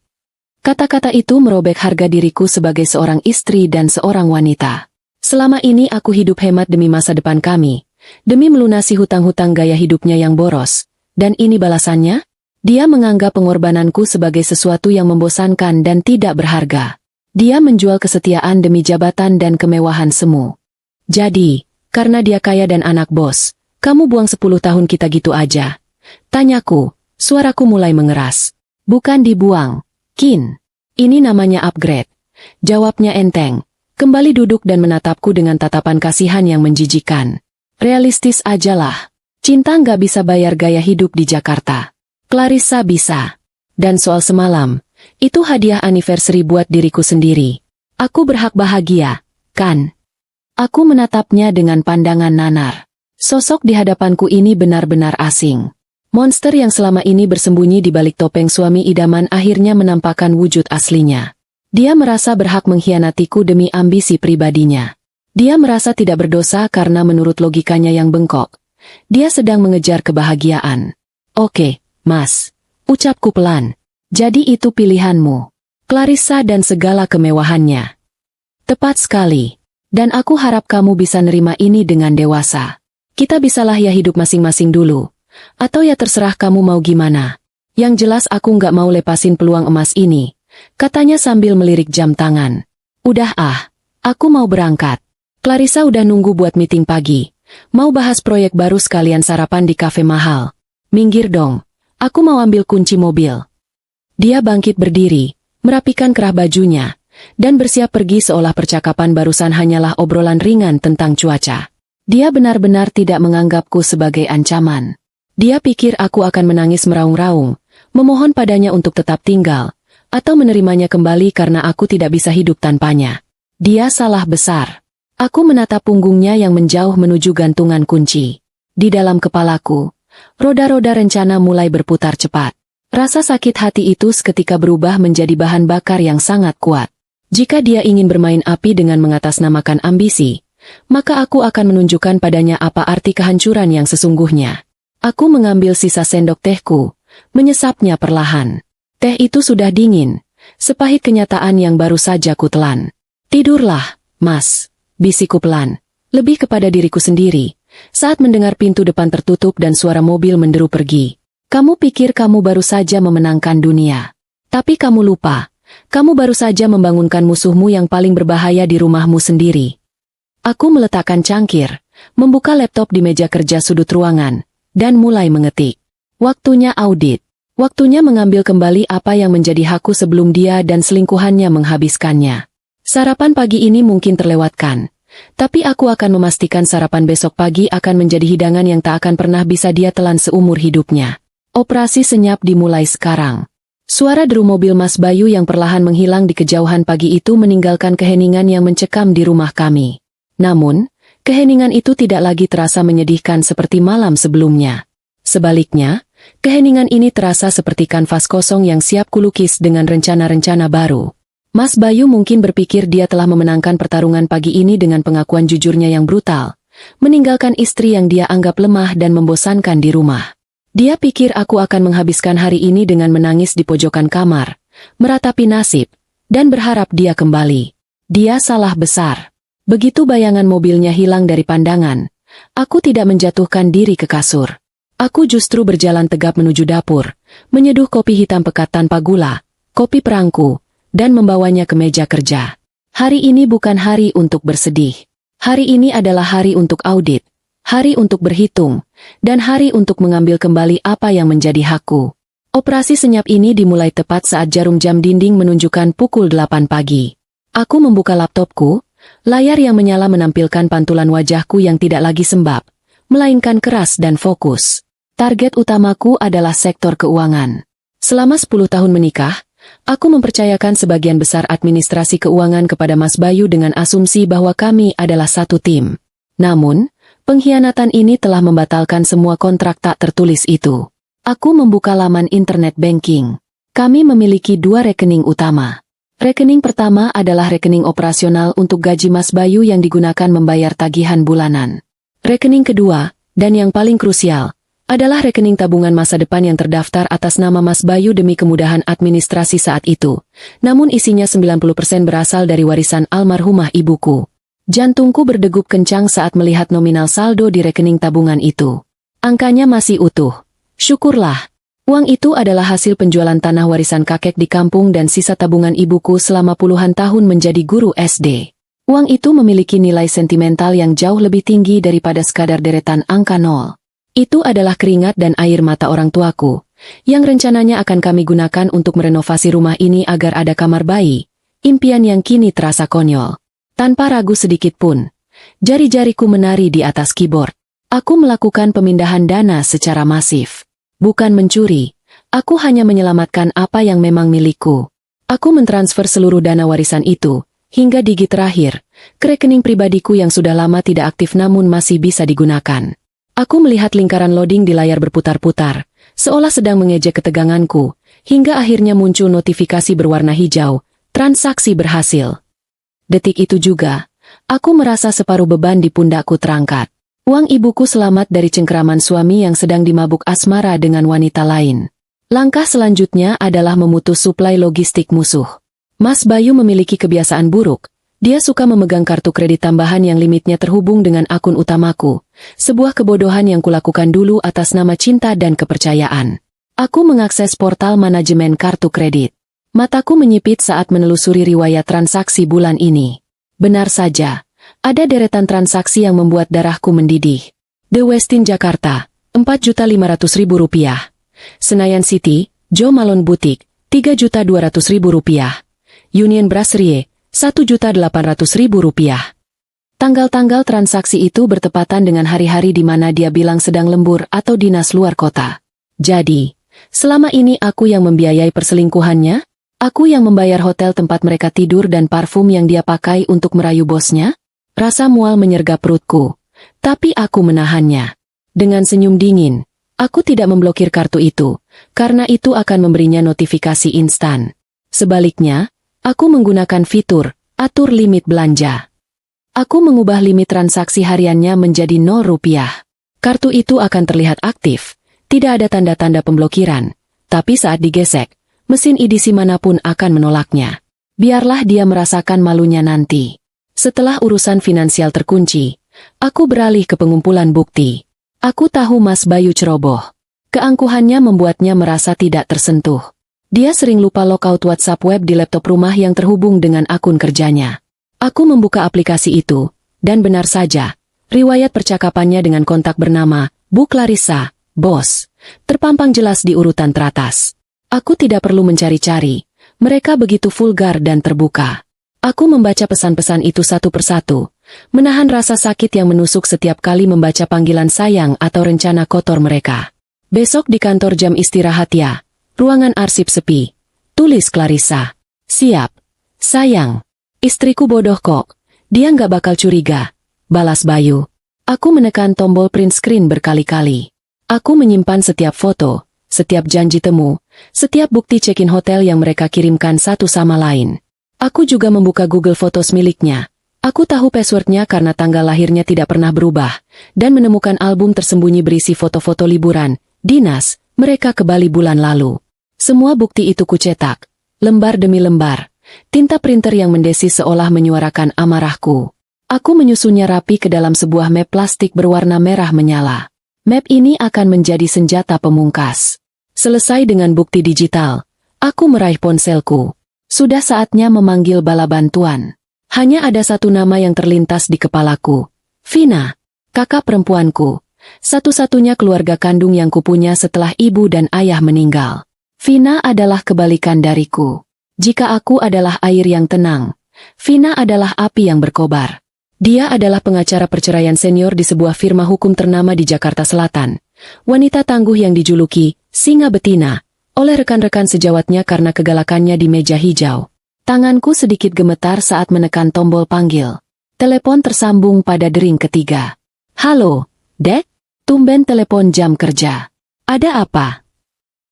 Kata-kata itu merobek harga diriku sebagai seorang istri dan seorang wanita. Selama ini aku hidup hemat demi masa depan kami, demi melunasi hutang-hutang gaya hidupnya yang boros. Dan ini balasannya? Dia menganggap pengorbananku sebagai sesuatu yang membosankan dan tidak berharga. Dia menjual kesetiaan demi jabatan dan kemewahan semu. Jadi, karena dia kaya dan anak bos, kamu buang 10 tahun kita gitu aja? Tanyaku, suaraku mulai mengeras. Bukan dibuang. Kin, ini namanya upgrade. Jawabnya enteng, kembali duduk dan menatapku dengan tatapan kasihan yang menjijikan. Realistis ajalah. Cinta nggak bisa bayar gaya hidup di Jakarta. Clarissa bisa. Dan soal semalam, itu hadiah anniversary buat diriku sendiri. Aku berhak bahagia, kan? Aku menatapnya dengan pandangan nanar. Sosok di hadapanku ini benar-benar asing. Monster yang selama ini bersembunyi di balik topeng suami idaman akhirnya menampakkan wujud aslinya. Dia merasa berhak mengkhianatiku demi ambisi pribadinya. Dia merasa tidak berdosa karena menurut logikanya yang bengkok, dia sedang mengejar kebahagiaan. Oke, Mas. Ucapku pelan. Jadi itu pilihanmu. Clarissa dan segala kemewahannya. Tepat sekali. Dan aku harap kamu bisa nerima ini dengan dewasa. Kita bisalah ya hidup masing-masing dulu. Atau ya terserah kamu mau gimana. Yang jelas aku nggak mau lepasin peluang emas ini, katanya sambil melirik jam tangan. Udah aku mau berangkat. Clarissa udah nunggu buat meeting pagi. Mau bahas proyek baru sekalian sarapan di kafe mahal. Minggir dong, aku mau ambil kunci mobil. Dia bangkit berdiri, merapikan kerah bajunya, dan bersiap pergi seolah percakapan barusan hanyalah obrolan ringan tentang cuaca. Dia benar-benar tidak menganggapku sebagai ancaman. Dia pikir aku akan menangis meraung-raung, memohon padanya untuk tetap tinggal, atau menerimanya kembali karena aku tidak bisa hidup tanpanya. Dia salah besar. Aku menatap punggungnya yang menjauh menuju gantungan kunci. Di dalam kepalaku, roda-roda rencana mulai berputar cepat. Rasa sakit hati itu seketika berubah menjadi bahan bakar yang sangat kuat. Jika dia ingin bermain api dengan mengatasnamakan ambisi, maka aku akan menunjukkan padanya apa arti kehancuran yang sesungguhnya. Aku mengambil sisa sendok tehku, menyesapnya perlahan. Teh itu sudah dingin, sepahit kenyataan yang baru saja kutelan. Tidurlah, Mas, bisikku pelan, lebih kepada diriku sendiri, saat mendengar pintu depan tertutup dan suara mobil menderu pergi. Kamu pikir kamu baru saja memenangkan dunia. Tapi kamu lupa, kamu baru saja membangunkan musuhmu yang paling berbahaya di rumahmu sendiri. Aku meletakkan cangkir, membuka laptop di meja kerja sudut ruangan, dan mulai mengetik. Waktunya audit. Waktunya mengambil kembali apa yang menjadi hakku sebelum dia dan selingkuhannya menghabiskannya. Sarapan pagi ini mungkin terlewatkan, tapi aku akan memastikan sarapan besok pagi akan menjadi hidangan yang tak akan pernah bisa dia telan seumur hidupnya. Operasi senyap dimulai sekarang. Suara deru mobil Mas Bayu yang perlahan menghilang di kejauhan pagi itu meninggalkan keheningan yang mencekam di rumah kami. Namun, keheningan itu tidak lagi terasa menyedihkan seperti malam sebelumnya. Sebaliknya, keheningan ini terasa seperti kanvas kosong yang siap kulukis dengan rencana-rencana baru. Mas Bayu mungkin berpikir dia telah memenangkan pertarungan pagi ini dengan pengakuan jujurnya yang brutal, meninggalkan istri yang dia anggap lemah dan membosankan di rumah. Dia pikir aku akan menghabiskan hari ini dengan menangis di pojokan kamar, meratapi nasib, dan berharap dia kembali. Dia salah besar. Begitu bayangan mobilnya hilang dari pandangan, aku tidak menjatuhkan diri ke kasur. Aku justru berjalan tegap menuju dapur, menyeduh kopi hitam pekat tanpa gula, kopi perangku, dan membawanya ke meja kerja. Hari ini bukan hari untuk bersedih. Hari ini adalah hari untuk audit, hari untuk berhitung, dan hari untuk mengambil kembali apa yang menjadi hakku. Operasi senyap ini dimulai tepat saat jarum jam dinding menunjukkan pukul 8 pagi. Aku membuka laptopku. Layar yang menyala menampilkan pantulan wajahku yang tidak lagi sembab, melainkan keras dan fokus. Target utamaku adalah sektor keuangan. Selama 10 tahun menikah, aku mempercayakan sebagian besar administrasi keuangan kepada Mas Bayu dengan asumsi bahwa kami adalah satu tim. Namun, pengkhianatan ini telah membatalkan semua kontrak tak tertulis itu. Aku membuka laman internet banking. Kami memiliki 2 rekening utama. Rekening pertama adalah rekening operasional untuk gaji Mas Bayu yang digunakan membayar tagihan bulanan. Rekening kedua, dan yang paling krusial, adalah rekening tabungan masa depan yang terdaftar atas nama Mas Bayu demi kemudahan administrasi saat itu. Namun isinya 90% berasal dari warisan almarhumah ibuku. Jantungku berdegup kencang saat melihat nominal saldo di rekening tabungan itu. Angkanya masih utuh. Syukurlah. Uang itu adalah hasil penjualan tanah warisan kakek di kampung dan sisa tabungan ibuku selama puluhan tahun menjadi guru SD. Uang itu memiliki nilai sentimental yang jauh lebih tinggi daripada sekadar deretan angka 0. Itu adalah keringat dan air mata orang tuaku, yang rencananya akan kami gunakan untuk merenovasi rumah ini agar ada kamar bayi, impian yang kini terasa konyol. Tanpa ragu sedikit pun, jari-jariku menari di atas keyboard. Aku melakukan pemindahan dana secara masif. Bukan mencuri, aku hanya menyelamatkan apa yang memang milikku. Aku mentransfer seluruh dana warisan itu, hingga digit terakhir, ke rekening pribadiku yang sudah lama tidak aktif namun masih bisa digunakan. Aku melihat lingkaran loading di layar berputar-putar, seolah sedang mengejek keteganganku, hingga akhirnya muncul notifikasi berwarna hijau, transaksi berhasil. Detik itu juga, aku merasa separuh beban di pundakku terangkat. Uang ibuku selamat dari cengkeraman suami yang sedang dimabuk asmara dengan wanita lain. Langkah selanjutnya adalah memutus suplai logistik musuh. Mas Bayu memiliki kebiasaan buruk. Dia suka memegang kartu kredit tambahan yang limitnya terhubung dengan akun utamaku. Sebuah kebodohan yang kulakukan dulu atas nama cinta dan kepercayaan. Aku mengakses portal manajemen kartu kredit. Mataku menyipit saat menelusuri riwayat transaksi bulan ini. Benar saja. Ada deretan transaksi yang membuat darahku mendidih. The Westin Jakarta, Rp4.500.000. Senayan City, Joe Malone Boutique, Rp3.200.000. Union Brasserie, Rp1.800.000. Tanggal-tanggal transaksi itu bertepatan dengan hari-hari di mana dia bilang sedang lembur atau dinas luar kota. Jadi, selama ini aku yang membiayai perselingkuhannya? Aku yang membayar hotel tempat mereka tidur dan parfum yang dia pakai untuk merayu bosnya? Rasa mual menyergap perutku. Tapi aku menahannya. Dengan senyum dingin, aku tidak memblokir kartu itu, karena itu akan memberinya notifikasi instan. Sebaliknya, aku menggunakan fitur, atur limit belanja. Aku mengubah limit transaksi hariannya menjadi 0 rupiah. Kartu itu akan terlihat aktif, tidak ada tanda-tanda pemblokiran, tapi saat digesek, mesin edisi manapun akan menolaknya. Biarlah dia merasakan malunya nanti. Setelah urusan finansial terkunci, aku beralih ke pengumpulan bukti. Aku tahu Mas Bayu ceroboh. Keangkuhannya membuatnya merasa tidak tersentuh. Dia sering lupa logout WhatsApp web di laptop rumah yang terhubung dengan akun kerjanya. Aku membuka aplikasi itu, dan benar saja, riwayat percakapannya dengan kontak bernama Bu Clarissa, bos, terpampang jelas di urutan teratas. Aku tidak perlu mencari-cari, mereka begitu vulgar dan terbuka. Aku membaca pesan-pesan itu satu persatu, menahan rasa sakit yang menusuk setiap kali membaca panggilan sayang atau rencana kotor mereka. Besok di kantor jam istirahat ya, ruangan arsip sepi. Tulis Clarissa. Siap. Sayang. Istriku bodoh kok, dia nggak bakal curiga. Balas Bayu. Aku menekan tombol print screen berkali-kali. Aku menyimpan setiap foto, setiap janji temu, setiap bukti check-in hotel yang mereka kirimkan satu sama lain. Aku juga membuka Google Photos miliknya. Aku tahu passwordnya karena tanggal lahirnya tidak pernah berubah, dan menemukan album tersembunyi berisi foto-foto liburan, dinas, mereka ke Bali bulan lalu. Semua bukti itu kucetak, lembar demi lembar. Tinta printer yang mendesis seolah menyuarakan amarahku. Aku menyusunnya rapi ke dalam sebuah map plastik berwarna merah menyala. Map ini akan menjadi senjata pemungkas. Selesai dengan bukti digital, aku meraih ponselku. Sudah saatnya memanggil bala bantuan. Hanya ada satu nama yang terlintas di kepalaku. Vina, kakak perempuanku. Satu-satunya keluarga kandung yang kupunya setelah ibu dan ayah meninggal. Vina adalah kebalikan dariku. Jika aku adalah air yang tenang, Vina adalah api yang berkobar. Dia adalah pengacara perceraian senior di sebuah firma hukum ternama di Jakarta Selatan. Wanita tangguh yang dijuluki Singa Betina oleh rekan-rekan sejawatnya karena kegalakannya di meja hijau. Tanganku sedikit gemetar saat menekan tombol panggil. Telepon tersambung pada dering ketiga. Halo, Dek? Tumben telepon jam kerja. Ada apa?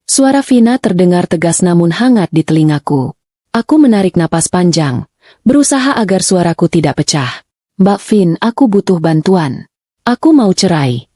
Suara Vina terdengar tegas namun hangat di telingaku. Aku menarik napas panjang, berusaha agar suaraku tidak pecah. Mbak Vin, aku butuh bantuan. Aku mau cerai.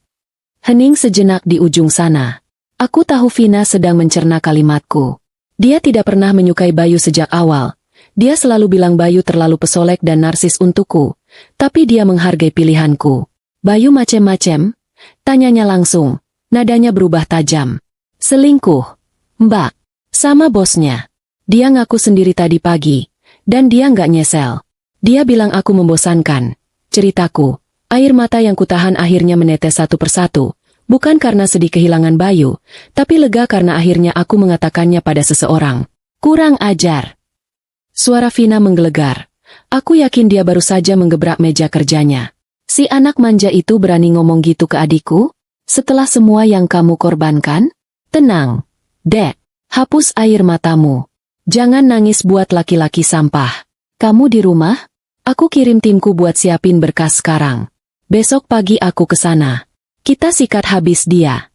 Hening sejenak di ujung sana. Aku tahu Vina sedang mencerna kalimatku. Dia tidak pernah menyukai Bayu sejak awal. Dia selalu bilang Bayu terlalu pesolek dan narsis untukku, tapi dia menghargai pilihanku. Bayu macem-macem? Tanyanya langsung, nadanya berubah tajam. Selingkuh, Mbak, sama bosnya. Dia ngaku sendiri tadi pagi, dan dia nggak nyesel. Dia bilang aku membosankan. Ceritaku, air mata yang kutahan akhirnya menetes satu persatu, bukan karena sedih kehilangan Bayu, tapi lega karena akhirnya aku mengatakannya pada seseorang. Kurang ajar. Suara Vina menggelegar. Aku yakin dia baru saja menggebrak meja kerjanya. Si anak manja itu berani ngomong gitu ke adikku? Setelah semua yang kamu korbankan? Tenang, Dek, hapus air matamu. Jangan nangis buat laki-laki sampah. Kamu di rumah? Aku kirim timku buat siapin berkas sekarang. Besok pagi aku ke sana. Kita sikat habis dia.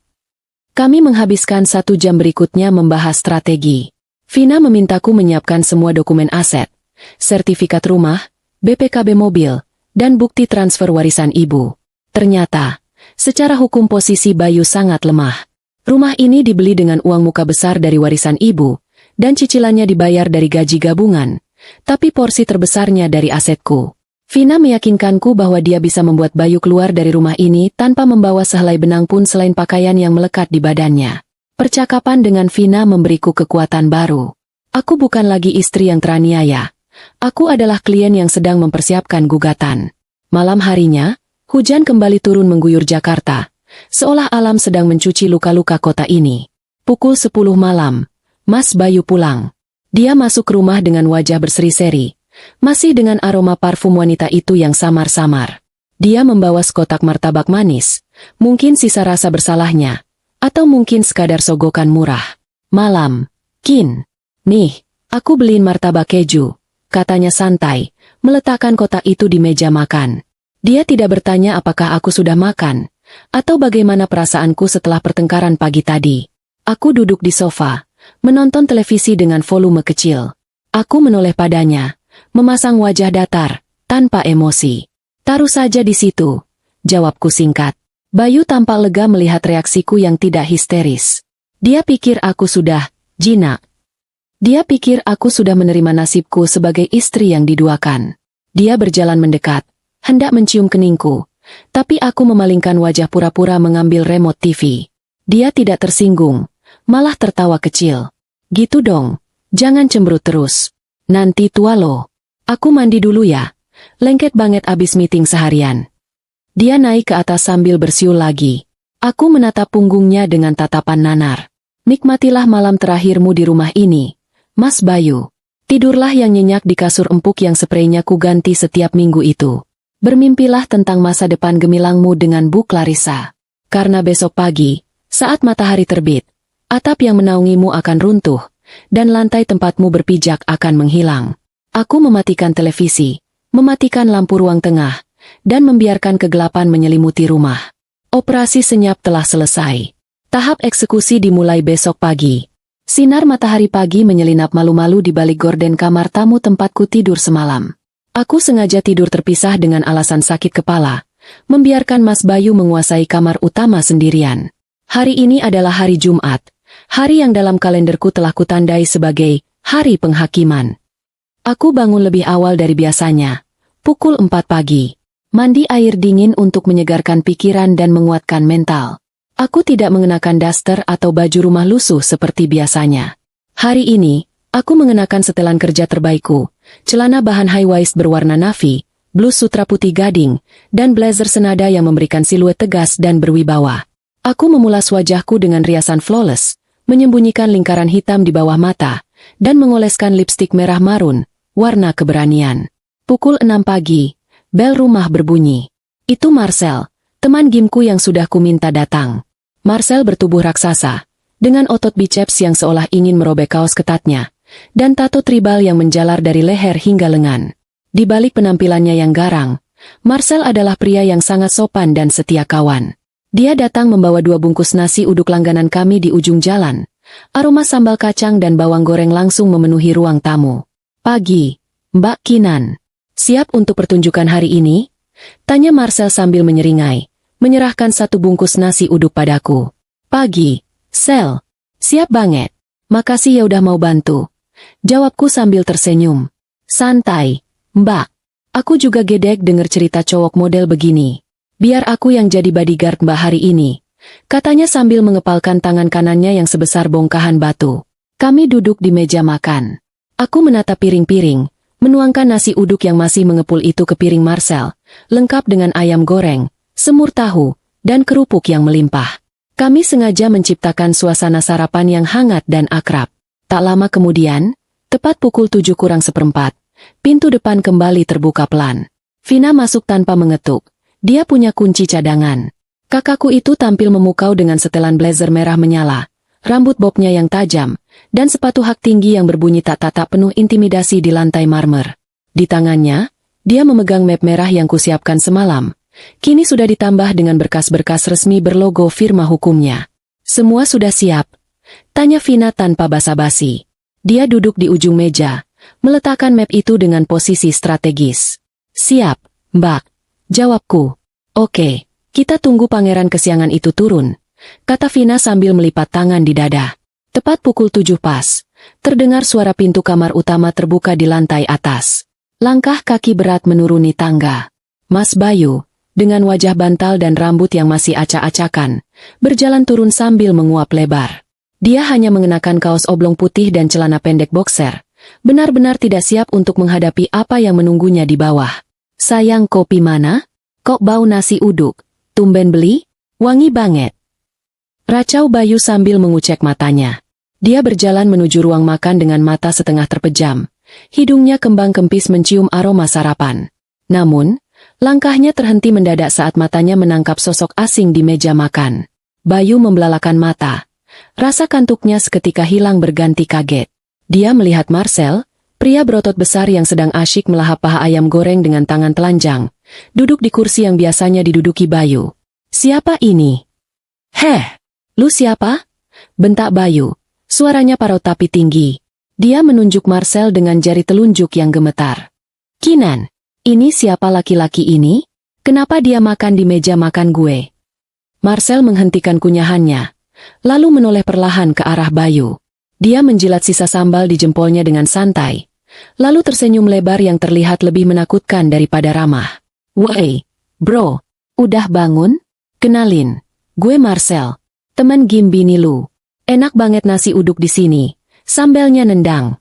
Kami menghabiskan 1 jam berikutnya membahas strategi. Vina memintaku menyiapkan semua dokumen aset, sertifikat rumah, BPKB mobil, dan bukti transfer warisan ibu. Ternyata, secara hukum posisi Bayu sangat lemah. Rumah ini dibeli dengan uang muka besar dari warisan ibu, dan cicilannya dibayar dari gaji gabungan, tapi porsi terbesarnya dari asetku. Vina meyakinkanku bahwa dia bisa membuat Bayu keluar dari rumah ini tanpa membawa sehelai benang pun selain pakaian yang melekat di badannya. Percakapan dengan Vina memberiku kekuatan baru. Aku bukan lagi istri yang teraniaya. Aku adalah klien yang sedang mempersiapkan gugatan. Malam harinya, hujan kembali turun mengguyur Jakarta. Seolah alam sedang mencuci luka-luka kota ini. Pukul 10 malam, Mas Bayu pulang. Dia masuk rumah dengan wajah berseri-seri, masih dengan aroma parfum wanita itu yang samar-samar. Dia membawa sekotak martabak manis, mungkin sisa rasa bersalahnya, atau mungkin sekadar sogokan murah. Malam, Kin. Nih, aku beliin martabak keju, katanya santai, meletakkan kotak itu di meja makan. Dia tidak bertanya apakah aku sudah makan, atau bagaimana perasaanku setelah pertengkaran pagi tadi. Aku duduk di sofa, menonton televisi dengan volume kecil. Aku menoleh padanya, memasang wajah datar, tanpa emosi. Taruh saja di situ, jawabku singkat. Bayu tampak lega melihat reaksiku yang tidak histeris. Dia pikir aku sudah jinak. Dia pikir aku sudah menerima nasibku sebagai istri yang diduakan. Dia berjalan mendekat, hendak mencium keningku, tapi aku memalingkan wajah pura-pura mengambil remote TV. Dia tidak tersinggung, malah tertawa kecil. Gitu dong, jangan cemberut terus. Nanti tua lo. Aku mandi dulu ya. Lengket banget abis meeting seharian. Dia naik ke atas sambil bersiul lagi. Aku menatap punggungnya dengan tatapan nanar. Nikmatilah malam terakhirmu di rumah ini, Mas Bayu. Tidurlah yang nyenyak di kasur empuk yang spraynya ku ganti setiap minggu itu. Bermimpilah tentang masa depan gemilangmu dengan Bu Clarissa. Karena besok pagi, saat matahari terbit, atap yang menaungimu akan runtuh, dan lantai tempatmu berpijak akan menghilang. Aku mematikan televisi, mematikan lampu ruang tengah, dan membiarkan kegelapan menyelimuti rumah. Operasi senyap telah selesai. Tahap eksekusi dimulai besok pagi. Sinar matahari pagi menyelinap malu-malu di balik gorden kamar tamu tempatku tidur semalam. Aku sengaja tidur terpisah dengan alasan sakit kepala, membiarkan Mas Bayu menguasai kamar utama sendirian. Hari ini adalah hari Jumat, hari yang dalam kalenderku telah kutandai sebagai hari penghakiman. Aku bangun lebih awal dari biasanya, pukul 4 pagi. Mandi air dingin untuk menyegarkan pikiran dan menguatkan mental. Aku tidak mengenakan daster atau baju rumah lusuh seperti biasanya. Hari ini, aku mengenakan setelan kerja terbaikku, celana bahan high-waist berwarna navy, blus sutra putih gading, dan blazer senada yang memberikan siluet tegas dan berwibawa. Aku memulas wajahku dengan riasan flawless, menyembunyikan lingkaran hitam di bawah mata, dan mengoleskan lipstik merah marun, warna keberanian. Pukul 6 pagi, bel rumah berbunyi. Itu Marcel, teman gymku yang sudah kuminta datang. Marcel bertubuh raksasa, dengan otot biceps yang seolah ingin merobek kaos ketatnya, dan tato tribal yang menjalar dari leher hingga lengan. Di balik penampilannya yang garang, Marcel adalah pria yang sangat sopan dan setia kawan. Dia datang membawa 2 bungkus nasi uduk langganan kami di ujung jalan. Aroma sambal kacang dan bawang goreng langsung memenuhi ruang tamu. Pagi, Mbak Kinan. Siap untuk pertunjukan hari ini? Tanya Marcel sambil menyeringai, menyerahkan 1 bungkus nasi uduk padaku. Pagi, Sel. Siap banget. Makasih ya udah mau bantu. Jawabku sambil tersenyum. Santai, Mbak. Aku juga gedek denger cerita cowok model begini. Biar aku yang jadi bodyguard Mbak hari ini, katanya sambil mengepalkan tangan kanannya yang sebesar bongkahan batu. Kami duduk di meja makan. Aku menatap piring-piring, menuangkan nasi uduk yang masih mengepul itu ke piring Marcel, lengkap dengan ayam goreng, semur tahu, dan kerupuk yang melimpah. Kami sengaja menciptakan suasana sarapan yang hangat dan akrab. Tak lama kemudian, tepat pukul 7:04, pintu depan kembali terbuka pelan. Vina masuk tanpa mengetuk. Dia punya kunci cadangan. Kakakku itu tampil memukau dengan setelan blazer merah menyala, rambut bobnya yang tajam, dan sepatu hak tinggi yang berbunyi tak-tak penuh intimidasi di lantai marmer. Di tangannya, dia memegang map merah yang kusiapkan semalam. Kini sudah ditambah dengan berkas-berkas resmi berlogo firma hukumnya. Semua sudah siap? Tanya Vina tanpa basa-basi. Dia duduk di ujung meja, meletakkan map itu dengan posisi strategis. Siap, Mbak. Jawabku. Oke, kita tunggu pangeran kesiangan itu turun, kata Vina sambil melipat tangan di dada. Tepat pukul 7 pas, terdengar suara pintu kamar utama terbuka di lantai atas. Langkah kaki berat menuruni tangga. Mas Bayu, dengan wajah bantal dan rambut yang masih acak-acakan, berjalan turun sambil menguap lebar. Dia hanya mengenakan kaos oblong putih dan celana pendek boxer, benar-benar tidak siap untuk menghadapi apa yang menunggunya di bawah. Sayang, kopi mana? Kok bau nasi uduk? Tumben beli? Wangi banget. Racau Bayu sambil mengucek matanya. Dia berjalan menuju ruang makan dengan mata setengah terpejam, hidungnya kembang-kempis mencium aroma sarapan. Namun, langkahnya terhenti mendadak saat matanya menangkap sosok asing di meja makan. Bayu membelalakan mata. Rasa kantuknya seketika hilang berganti kaget. Dia melihat Marcel, pria berotot besar yang sedang asyik melahap paha ayam goreng dengan tangan telanjang, duduk di kursi yang biasanya diduduki Bayu. "Siapa ini?" "Heh, lu siapa?" bentak Bayu. Suaranya parau tapi tinggi. Dia menunjuk Marcel dengan jari telunjuk yang gemetar. "Kinan, ini siapa laki-laki ini? Kenapa dia makan di meja makan gue?" Marcel menghentikan kunyahannya, lalu menoleh perlahan ke arah Bayu. Dia menjilat sisa sambal di jempolnya dengan santai, lalu tersenyum lebar yang terlihat lebih menakutkan daripada ramah. "Woi, bro, udah bangun? Kenalin, gue Marcel, teman Gimbini lu. Enak banget nasi uduk di sini, sambelnya nendang."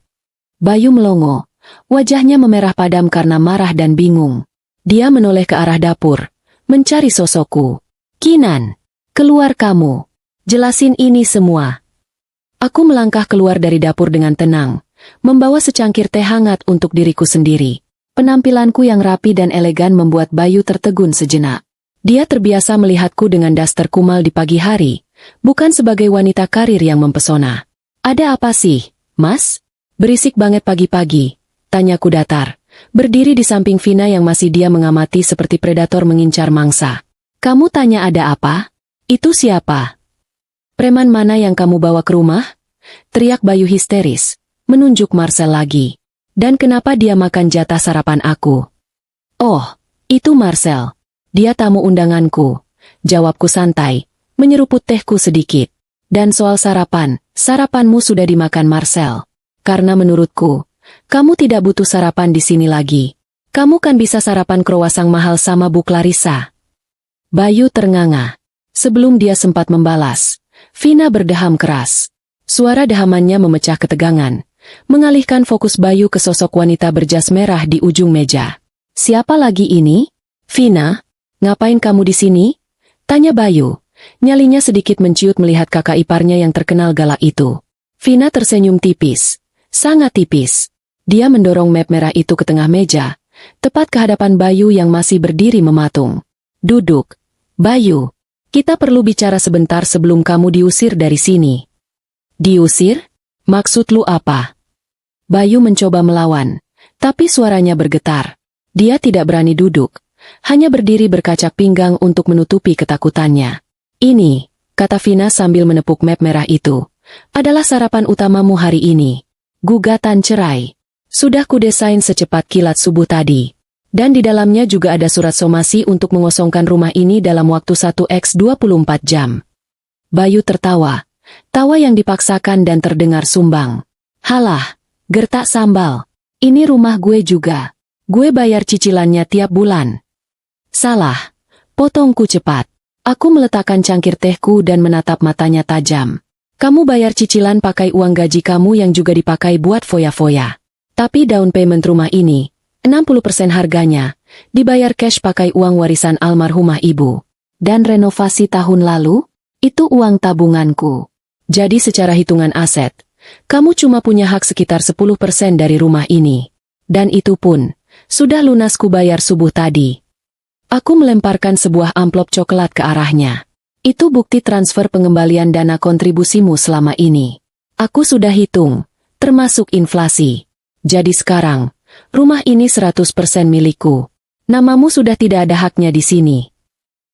Bayu melongo, wajahnya memerah padam karena marah dan bingung. Dia menoleh ke arah dapur, mencari sosokku. "Kinan, keluar kamu. Jelasin ini semua." Aku melangkah keluar dari dapur dengan tenang, membawa secangkir teh hangat untuk diriku sendiri. Penampilanku yang rapi dan elegan membuat Bayu tertegun sejenak. Dia terbiasa melihatku dengan daster kumal di pagi hari, bukan sebagai wanita karir yang mempesona. "Ada apa sih, Mas? Berisik banget pagi-pagi," tanyaku datar, berdiri di samping Vina yang masih dia mengamati seperti predator mengincar mangsa. "Kamu tanya ada apa? Itu siapa? Preman mana yang kamu bawa ke rumah?" teriak Bayu histeris, menunjuk Marcel lagi. "Dan kenapa dia makan jatah sarapan aku?" "Oh, itu Marcel. Dia tamu undanganku," jawabku santai, menyeruput tehku sedikit. "Dan soal sarapan, sarapanmu sudah dimakan Marcel. Karena menurutku, kamu tidak butuh sarapan di sini lagi. Kamu kan bisa sarapan kroasang mahal sama Bu Clarissa." Bayu ternganga. Sebelum dia sempat membalas, Vina berdeham keras. Suara dehamannya memecah ketegangan, mengalihkan fokus Bayu ke sosok wanita berjas merah di ujung meja. "Siapa lagi ini?" "Vina, ngapain kamu di sini?" tanya Bayu. Nyalinya sedikit menciut melihat kakak iparnya yang terkenal galak itu. Vina tersenyum tipis, sangat tipis. Dia mendorong map merah itu ke tengah meja, tepat ke hadapan Bayu yang masih berdiri mematung. "Duduk. Bayu, kita perlu bicara sebentar sebelum kamu diusir dari sini." "Diusir? Maksud lu apa?" Bayu mencoba melawan, tapi suaranya bergetar. Dia tidak berani duduk, hanya berdiri berkacak pinggang untuk menutupi ketakutannya. "Ini," kata Vina sambil menepuk map merah itu, "adalah sarapan utamamu hari ini. Gugatan cerai. Sudah kudesain secepat kilat subuh tadi. Dan di dalamnya juga ada surat somasi untuk mengosongkan rumah ini dalam waktu 1x24 jam. Bayu tertawa. Tawa yang dipaksakan dan terdengar sumbang. "Halah, gertak sambal. Ini rumah gue juga. Gue bayar cicilannya tiap bulan." "Salah. Potongku cepat." Aku meletakkan cangkir tehku dan menatap matanya tajam. "Kamu bayar cicilan pakai uang gaji kamu yang juga dipakai buat foya-foya. Tapi down payment rumah ini, 60% harganya, dibayar cash pakai uang warisan almarhumah ibu. Dan renovasi tahun lalu, itu uang tabunganku. Jadi secara hitungan aset, kamu cuma punya hak sekitar 10% dari rumah ini. Dan itu pun, sudah lunas ku bayar subuh tadi." Aku melemparkan sebuah amplop coklat ke arahnya. "Itu bukti transfer pengembalian dana kontribusimu selama ini. Aku sudah hitung, termasuk inflasi. Jadi sekarang, rumah ini 100% milikku. Namamu sudah tidak ada haknya di sini."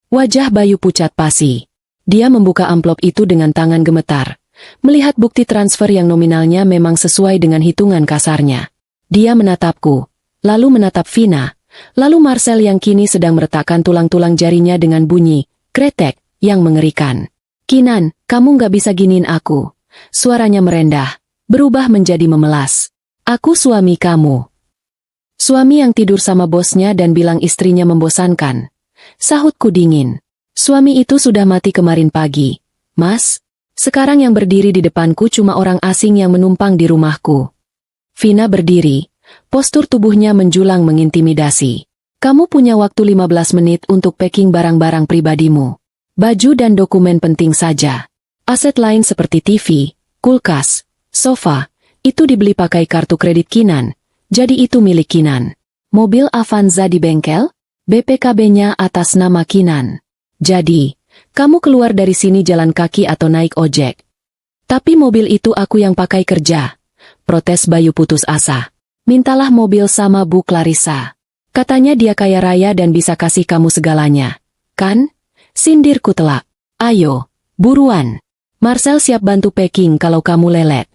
Wajah Bayu pucat pasi. Dia membuka amplop itu dengan tangan gemetar, melihat bukti transfer yang nominalnya memang sesuai dengan hitungan kasarnya. Dia menatapku, lalu menatap Vina, lalu Marcel yang kini sedang meretakkan tulang-tulang jarinya dengan bunyi kretek yang mengerikan. "Kinan, kamu nggak bisa giniin aku." Suaranya merendah, berubah menjadi memelas. "Aku suami kamu." "Suami yang tidur sama bosnya dan bilang istrinya membosankan," sahutku dingin. "Suami itu sudah mati kemarin pagi, Mas. Sekarang yang berdiri di depanku cuma orang asing yang menumpang di rumahku." Vina berdiri, postur tubuhnya menjulang mengintimidasi. "Kamu punya waktu 15 menit untuk packing barang-barang pribadimu. Baju dan dokumen penting saja. Aset lain seperti TV, kulkas, sofa, itu dibeli pakai kartu kredit Kinan, Jadi itu milik Kinan. Mobil Avanza di bengkel? BPKB-nya atas nama Kinan. Jadi, kamu keluar dari sini jalan kaki atau naik ojek? Tapi mobil itu aku yang pakai kerja. Protes Bayu putus asa. Mintalah mobil sama Bu Clarissa. Katanya dia kaya raya dan bisa kasih kamu segalanya. Kan? Sindirku telak. Ayo, buruan. Marcel siap bantu packing kalau kamu lelet.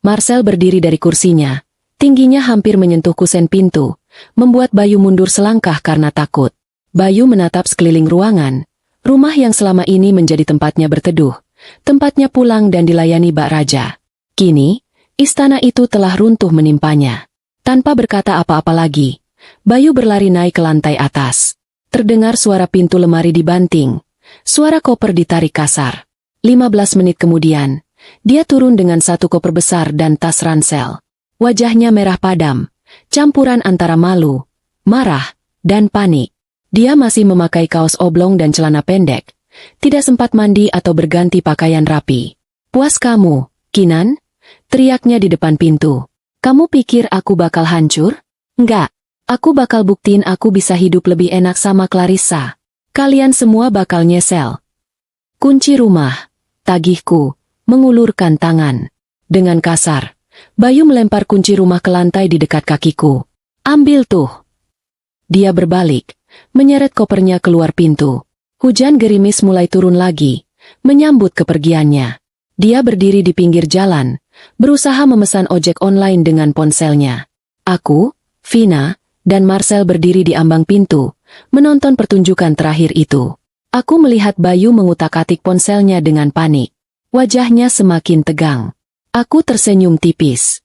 Marcel berdiri dari kursinya. Tingginya hampir menyentuh kusen pintu, membuat Bayu mundur selangkah karena takut. Bayu menatap sekeliling ruangan. Rumah yang selama ini menjadi tempatnya berteduh, tempatnya pulang dan dilayani Bak Raja. Kini, istana itu telah runtuh menimpanya. Tanpa berkata apa-apa lagi, Bayu berlari naik ke lantai atas. Terdengar suara pintu lemari dibanting, suara koper ditarik kasar. 15 menit kemudian, dia turun dengan satu koper besar dan tas ransel. Wajahnya merah padam, campuran antara malu, marah, dan panik. Dia masih memakai kaos oblong dan celana pendek, tidak sempat mandi atau berganti pakaian rapi. Puas kamu, Kinan? Teriaknya di depan pintu. Kamu pikir aku bakal hancur? Enggak. Aku bakal buktiin aku bisa hidup lebih enak sama Clarissa. Kalian semua bakal nyesel. Kunci rumah, tagihku, mengulurkan tangan. Dengan kasar, Bayu melempar kunci rumah ke lantai di dekat kakiku. Ambil tuh. Dia berbalik, menyeret kopernya keluar pintu. Hujan gerimis mulai turun lagi, menyambut kepergiannya. Dia berdiri di pinggir jalan, berusaha memesan ojek online dengan ponselnya. Aku, Vina, dan Marcel berdiri di ambang pintu, menonton pertunjukan terakhir itu. Aku melihat Bayu mengutak-atik ponselnya dengan panik. Wajahnya semakin tegang. Aku tersenyum tipis.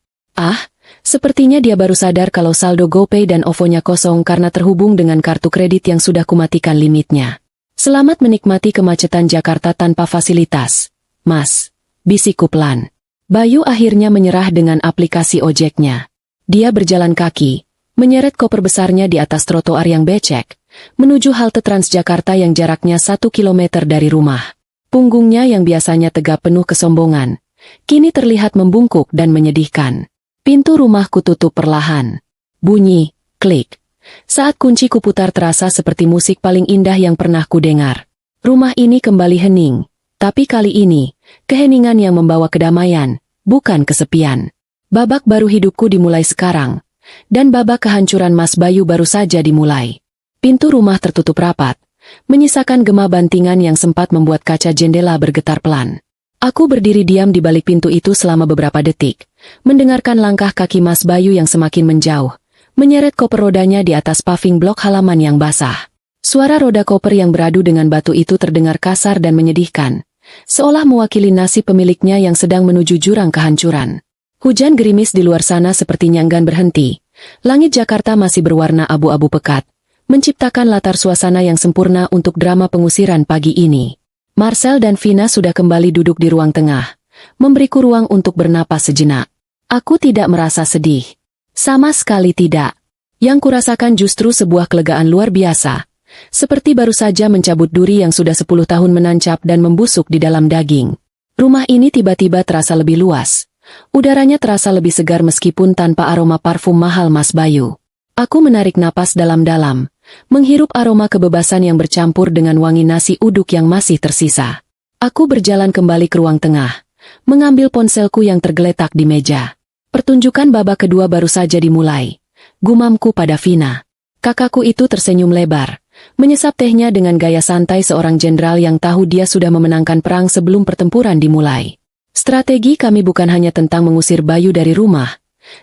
Sepertinya dia baru sadar kalau saldo GoPay dan OVO-nya kosong karena terhubung dengan kartu kredit yang sudah kumatikan limitnya. Selamat menikmati kemacetan Jakarta tanpa fasilitas, Mas, bisikku pelan. Bayu akhirnya menyerah dengan aplikasi ojeknya. Dia berjalan kaki, menyeret koper besarnya di atas trotoar yang becek, menuju halte Transjakarta yang jaraknya 1 kilometer dari rumah. Punggungnya yang biasanya tegap penuh kesombongan, kini terlihat membungkuk dan menyedihkan. Pintu rumahku tutup perlahan. Bunyi, klik. Saat kunci kuputar terasa seperti musik paling indah yang pernah kudengar. Rumah ini kembali hening, tapi kali ini, keheningan yang membawa kedamaian, bukan kesepian. Babak baru hidupku dimulai sekarang, dan babak kehancuran Mas Bayu baru saja dimulai. Pintu rumah tertutup rapat, menyisakan gema bantingan yang sempat membuat kaca jendela bergetar pelan. Aku berdiri diam di balik pintu itu selama beberapa detik, mendengarkan langkah kaki Mas Bayu yang semakin menjauh, menyeret koper rodanya di atas paving blok halaman yang basah. Suara roda koper yang beradu dengan batu itu terdengar kasar dan menyedihkan, seolah mewakili nasib pemiliknya yang sedang menuju jurang kehancuran. Hujan gerimis di luar sana sepertinya enggan berhenti. Langit Jakarta masih berwarna abu-abu pekat, menciptakan latar suasana yang sempurna untuk drama pengusiran pagi ini. Marcel dan Vina sudah kembali duduk di ruang tengah, memberiku ruang untuk bernapas sejenak. Aku tidak merasa sedih. Sama sekali tidak. Yang kurasakan justru sebuah kelegaan luar biasa, seperti baru saja mencabut duri yang sudah 10 tahun menancap dan membusuk di dalam daging. Rumah ini tiba-tiba terasa lebih luas. Udaranya terasa lebih segar meskipun tanpa aroma parfum mahal Mas Bayu. Aku menarik napas dalam-dalam, menghirup aroma kebebasan yang bercampur dengan wangi nasi uduk yang masih tersisa. Aku berjalan kembali ke ruang tengah, mengambil ponselku yang tergeletak di meja. Pertunjukan babak kedua baru saja dimulai. Gumamku pada Vina. Kakakku itu tersenyum lebar, menyesap tehnya dengan gaya santai seorang jenderal yang tahu dia sudah memenangkan perang sebelum pertempuran dimulai. Strategi kami bukan hanya tentang mengusir Bayu dari rumah,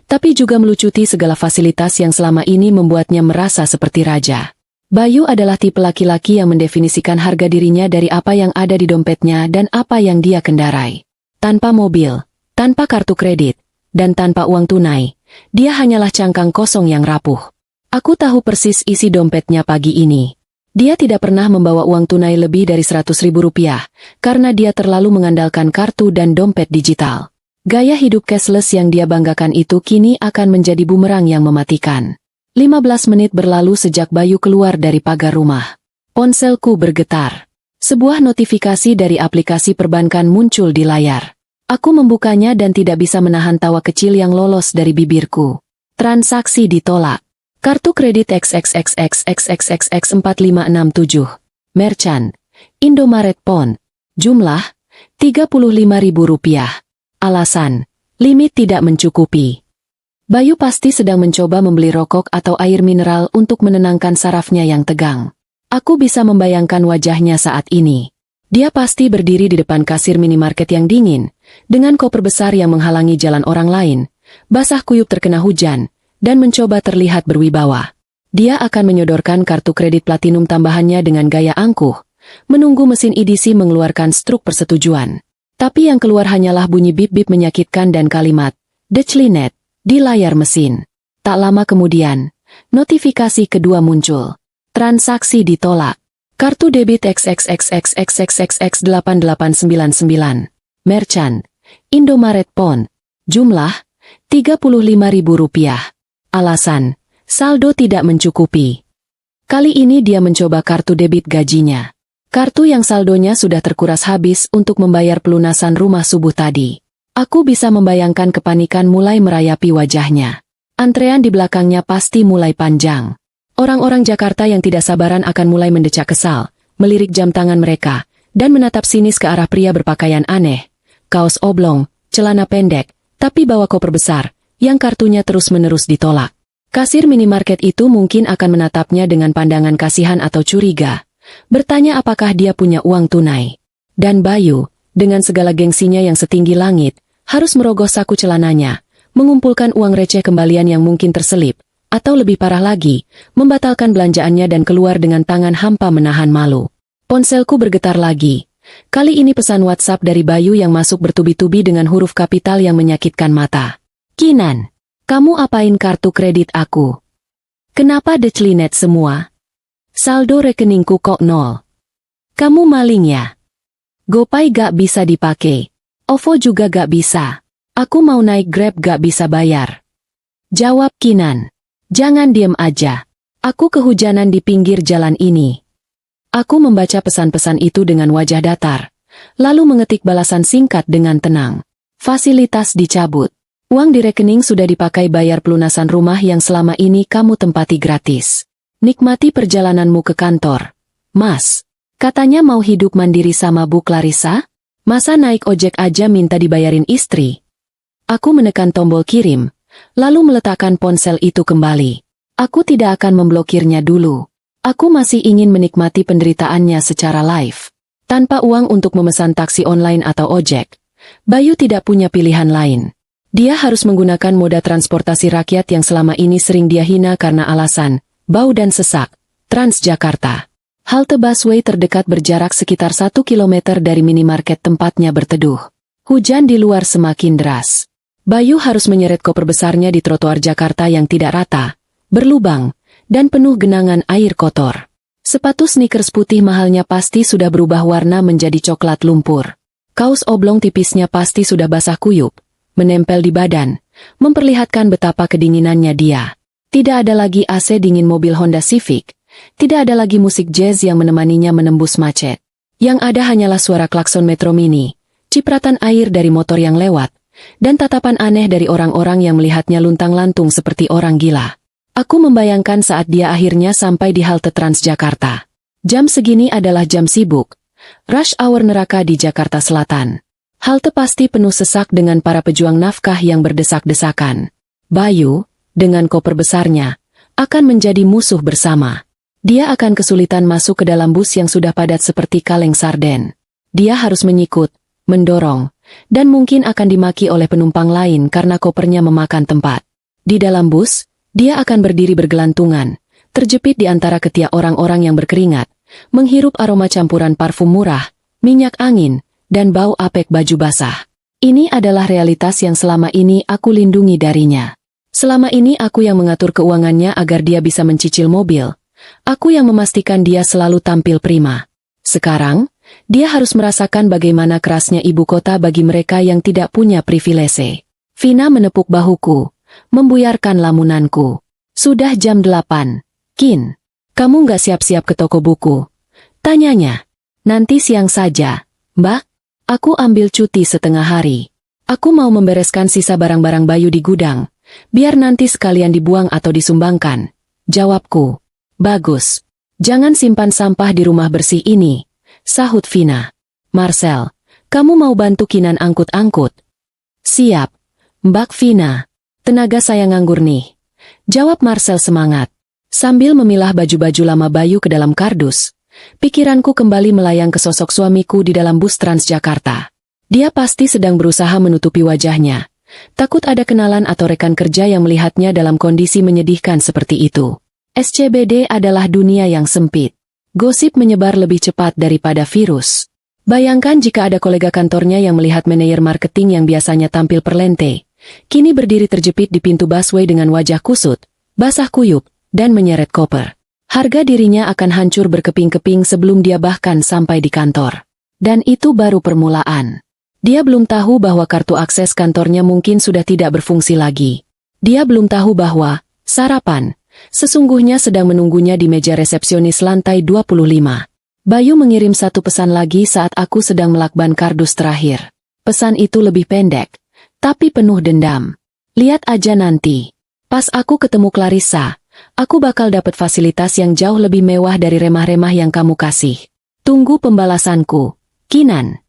tapi juga melucuti segala fasilitas yang selama ini membuatnya merasa seperti raja. Bayu adalah tipe laki-laki yang mendefinisikan harga dirinya dari apa yang ada di dompetnya dan apa yang dia kendarai. Tanpa mobil, tanpa kartu kredit, dan tanpa uang tunai, dia hanyalah cangkang kosong yang rapuh. Aku tahu persis isi dompetnya pagi ini. Dia tidak pernah membawa uang tunai lebih dari 100.000 rupiah, karena dia terlalu mengandalkan kartu dan dompet digital. Gaya hidup cashless yang dia banggakan itu kini akan menjadi bumerang yang mematikan. 15 menit berlalu sejak Bayu keluar dari pagar rumah. Ponselku bergetar. Sebuah notifikasi dari aplikasi perbankan muncul di layar. Aku membukanya dan tidak bisa menahan tawa kecil yang lolos dari bibirku. Transaksi ditolak. Kartu kredit XXXXXXXX4567. Merchant. Indomaret Pon. Jumlah. Rp35.000. Alasan. Limit tidak mencukupi. Bayu pasti sedang mencoba membeli rokok atau air mineral untuk menenangkan sarafnya yang tegang. Aku bisa membayangkan wajahnya saat ini. Dia pasti berdiri di depan kasir minimarket yang dingin, dengan koper besar yang menghalangi jalan orang lain, basah kuyup terkena hujan, dan mencoba terlihat berwibawa. Dia akan menyodorkan kartu kredit platinum tambahannya dengan gaya angkuh, menunggu mesin EDC mengeluarkan struk persetujuan. Tapi yang keluar hanyalah bunyi bip-bip menyakitkan dan kalimat, Dechlinet, di layar mesin. Tak lama kemudian, notifikasi kedua muncul. Transaksi ditolak. Kartu debit XXXXXXXX8899. Merchant. Indomaret Pon. Jumlah. Rp35.000. Alasan. Saldo tidak mencukupi. Kali ini dia mencoba kartu debit gajinya. Kartu yang saldonya sudah terkuras habis untuk membayar pelunasan rumah subuh tadi. Aku bisa membayangkan kepanikan mulai merayapi wajahnya. Antrean di belakangnya pasti mulai panjang. Orang-orang Jakarta yang tidak sabaran akan mulai mendecak kesal, melirik jam tangan mereka, dan menatap sinis ke arah pria berpakaian aneh. Kaos oblong, celana pendek, tapi bawa koper besar, yang kartunya terus-menerus ditolak. Kasir minimarket itu mungkin akan menatapnya dengan pandangan kasihan atau curiga, bertanya apakah dia punya uang tunai. Dan Bayu, dengan segala gengsinya yang setinggi langit, harus merogoh saku celananya, mengumpulkan uang receh kembalian yang mungkin terselip, atau lebih parah lagi, membatalkan belanjaannya dan keluar dengan tangan hampa menahan malu. Ponselku bergetar lagi. Kali ini pesan WhatsApp dari Bayu yang masuk bertubi-tubi dengan huruf kapital yang menyakitkan mata. Kinan, kamu apain kartu kredit aku? Kenapa Dechlinet semua? Saldo rekeningku kok nol. Kamu maling ya? GoPay gak bisa dipakai. OVO juga gak bisa. Aku mau naik Grab gak bisa bayar. Jawab Kinan. Jangan diem aja. Aku kehujanan di pinggir jalan ini. Aku membaca pesan-pesan itu dengan wajah datar, lalu mengetik balasan singkat dengan tenang. Fasilitas dicabut. Uang di rekening sudah dipakai bayar pelunasan rumah yang selama ini kamu tempati gratis. Nikmati perjalananmu ke kantor. Mas, katanya mau hidup mandiri sama Bu Clarissa? Masa naik ojek aja minta dibayarin istri? Aku menekan tombol kirim, lalu meletakkan ponsel itu kembali. Aku tidak akan memblokirnya dulu. Aku masih ingin menikmati penderitaannya secara live. Tanpa uang untuk memesan taksi online atau ojek, Bayu tidak punya pilihan lain. Dia harus menggunakan moda transportasi rakyat yang selama ini sering dia hina karena alasan bau dan sesak, Transjakarta. Halte busway terdekat berjarak sekitar 1 kilometer dari minimarket tempatnya berteduh. Hujan di luar semakin deras. Bayu harus menyeret koper besarnya di trotoar Jakarta yang tidak rata, berlubang, dan penuh genangan air kotor. Sepatu sneakers putih mahalnya pasti sudah berubah warna menjadi coklat lumpur. Kaos oblong tipisnya pasti sudah basah kuyup, menempel di badan, memperlihatkan betapa kedinginannya dia. Tidak ada lagi AC dingin mobil Honda Civic, tidak ada lagi musik jazz yang menemaninya menembus macet. Yang ada hanyalah suara klakson Metro Mini, cipratan air dari motor yang lewat, dan tatapan aneh dari orang-orang yang melihatnya luntang-lantung seperti orang gila. Aku membayangkan saat dia akhirnya sampai di halte Transjakarta. Jam segini adalah jam sibuk, rush hour neraka di Jakarta Selatan. Halte pasti penuh sesak dengan para pejuang nafkah yang berdesak-desakan. Bayu, dengan koper besarnya, akan menjadi musuh bersama. Dia akan kesulitan masuk ke dalam bus yang sudah padat seperti kaleng sarden. Dia harus menyikut, mendorong, dan mungkin akan dimaki oleh penumpang lain karena kopernya memakan tempat. Di dalam bus, dia akan berdiri bergelantungan, terjepit di antara ketiak orang-orang yang berkeringat, menghirup aroma campuran parfum murah, minyak angin, dan bau apek baju basah. Ini adalah realitas yang selama ini aku lindungi darinya. Selama ini aku yang mengatur keuangannya agar dia bisa mencicil mobil. Aku yang memastikan dia selalu tampil prima. Sekarang, dia harus merasakan bagaimana kerasnya ibu kota bagi mereka yang tidak punya privilese. Vina menepuk bahuku, membuyarkan lamunanku. Sudah jam 8. Kin, kamu nggak siap-siap ke toko buku? Tanyanya. Nanti siang saja, Mbak. Aku ambil cuti setengah hari. Aku mau membereskan sisa barang-barang Bayu di gudang, Biar nanti sekalian dibuang atau disumbangkan. Jawabku. Bagus. Jangan simpan sampah di rumah bersih ini, sahut Vina. Marcel, kamu mau bantu Kinan angkut-angkut? Siap, Mbak Vina. Tenaga saya nganggur nih. Jawab Marcel semangat. Sambil memilah baju-baju lama Bayu ke dalam kardus, pikiranku kembali melayang ke sosok suamiku di dalam bus Transjakarta. Dia pasti sedang berusaha menutupi wajahnya. Takut ada kenalan atau rekan kerja yang melihatnya dalam kondisi menyedihkan seperti itu. SCBD adalah dunia yang sempit. Gosip menyebar lebih cepat daripada virus. Bayangkan jika ada kolega kantornya yang melihat manajer marketing yang biasanya tampil perlente, kini berdiri terjepit di pintu busway dengan wajah kusut, basah kuyup, dan menyeret koper. Harga dirinya akan hancur berkeping-keping sebelum dia bahkan sampai di kantor. Dan itu baru permulaan. Dia belum tahu bahwa kartu akses kantornya mungkin sudah tidak berfungsi lagi. Dia belum tahu bahwa sarapan sesungguhnya sedang menunggunya di meja resepsionis lantai 25. Bayu mengirim satu pesan lagi saat aku sedang melakban kardus terakhir. Pesan itu lebih pendek, tapi penuh dendam. Lihat aja nanti. Pas aku ketemu Clarissa, aku bakal dapat fasilitas yang jauh lebih mewah dari remah-remah yang kamu kasih. Tunggu pembalasanku, Kinan.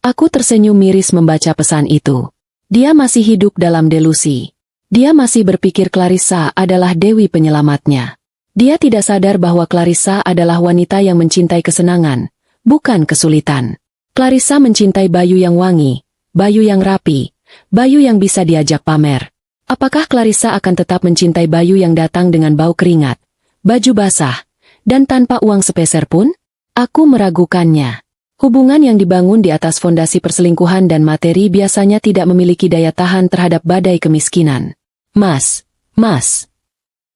Aku tersenyum miris membaca pesan itu. Dia masih hidup dalam delusi. Dia masih berpikir Clarissa adalah dewi penyelamatnya. Dia tidak sadar bahwa Clarissa adalah wanita yang mencintai kesenangan, bukan kesulitan. Clarissa mencintai Bayu yang wangi, Bayu yang rapi, Bayu yang bisa diajak pamer. Apakah Clarissa akan tetap mencintai Bayu yang datang dengan bau keringat, baju basah, dan tanpa uang sepeser pun? Aku meragukannya. Hubungan yang dibangun di atas fondasi perselingkuhan dan materi biasanya tidak memiliki daya tahan terhadap badai kemiskinan. Mas.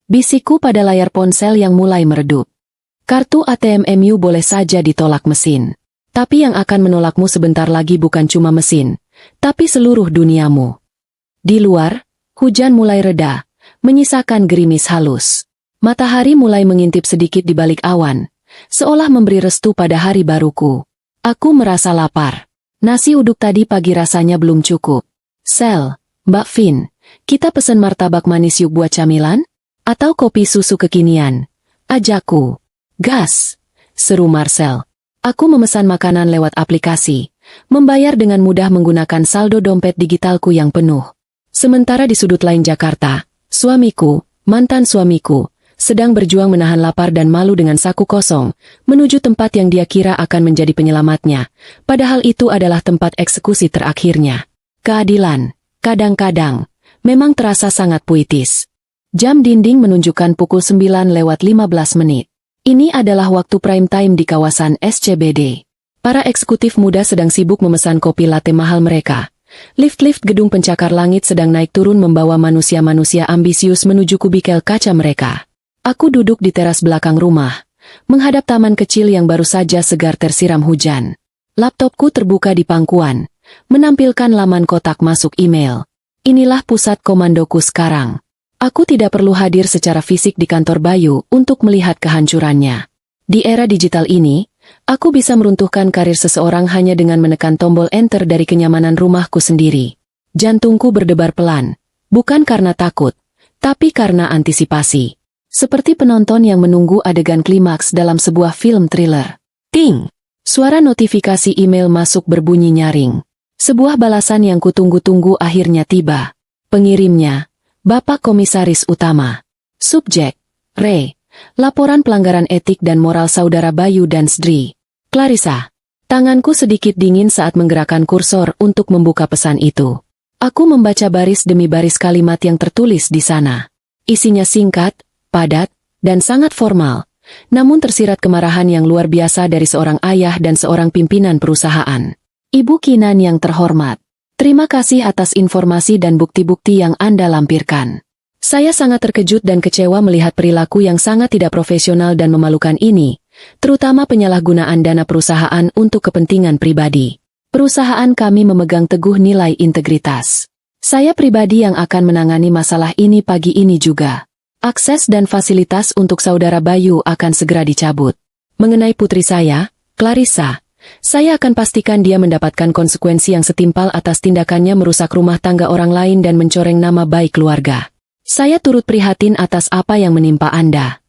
Bisikku pada layar ponsel yang mulai meredup. Kartu ATM MU boleh saja ditolak mesin. Tapi yang akan menolakmu sebentar lagi bukan cuma mesin, tapi seluruh duniamu. Di luar, hujan mulai reda, menyisakan gerimis halus. Matahari mulai mengintip sedikit di balik awan, seolah memberi restu pada hari baruku. Aku merasa lapar. Nasi uduk tadi pagi rasanya belum cukup. Sel, Mbak Vin, kita pesen martabak manis yuk buat camilan? Atau kopi susu kekinian? Ajakku. Gas, seru Marcel. Aku memesan makanan lewat aplikasi, membayar dengan mudah menggunakan saldo dompet digitalku yang penuh. Sementara di sudut lain Jakarta, suamiku, mantan suamiku, sedang berjuang menahan lapar dan malu dengan saku kosong, menuju tempat yang dia kira akan menjadi penyelamatnya, padahal itu adalah tempat eksekusi terakhirnya. Keadilan, kadang-kadang, memang terasa sangat puitis. Jam dinding menunjukkan pukul 9:15. Ini adalah waktu prime time di kawasan SCBD. Para eksekutif muda sedang sibuk memesan kopi latte mahal mereka. Lift-lift gedung pencakar langit sedang naik turun membawa manusia-manusia ambisius menuju kubikel kaca mereka. Aku duduk di teras belakang rumah, menghadap taman kecil yang baru saja segar tersiram hujan. Laptopku terbuka di pangkuan, menampilkan laman kotak masuk email. Inilah pusat komandoku sekarang. Aku tidak perlu hadir secara fisik di kantor Bayu untuk melihat kehancurannya. Di era digital ini, aku bisa meruntuhkan karir seseorang hanya dengan menekan tombol enter dari kenyamanan rumahku sendiri. Jantungku berdebar pelan, bukan karena takut, tapi karena antisipasi. Seperti penonton yang menunggu adegan klimaks dalam sebuah film thriller. Ting! Suara notifikasi email masuk berbunyi nyaring. Sebuah balasan yang kutunggu-tunggu akhirnya tiba. Pengirimnya, Bapak Komisaris Utama. Subjek, Re. Laporan pelanggaran etik dan moral saudara Bayu dan Sdri. Clarissa. Tanganku sedikit dingin saat menggerakkan kursor untuk membuka pesan itu. Aku membaca baris demi baris kalimat yang tertulis di sana. Isinya singkat, padat, dan sangat formal, namun tersirat kemarahan yang luar biasa dari seorang ayah dan seorang pimpinan perusahaan. Ibu Kinan yang terhormat, terima kasih atas informasi dan bukti-bukti yang Anda lampirkan. Saya sangat terkejut dan kecewa melihat perilaku yang sangat tidak profesional dan memalukan ini, terutama penyalahgunaan dana perusahaan untuk kepentingan pribadi. Perusahaan kami memegang teguh nilai integritas. Saya pribadi yang akan menangani masalah ini pagi ini juga. Akses dan fasilitas untuk saudara Bayu akan segera dicabut. Mengenai putri saya, Clarissa, Saya akan pastikan dia mendapatkan konsekuensi yang setimpal atas tindakannya merusak rumah tangga orang lain dan mencoreng nama baik keluarga. Saya turut prihatin atas apa yang menimpa Anda.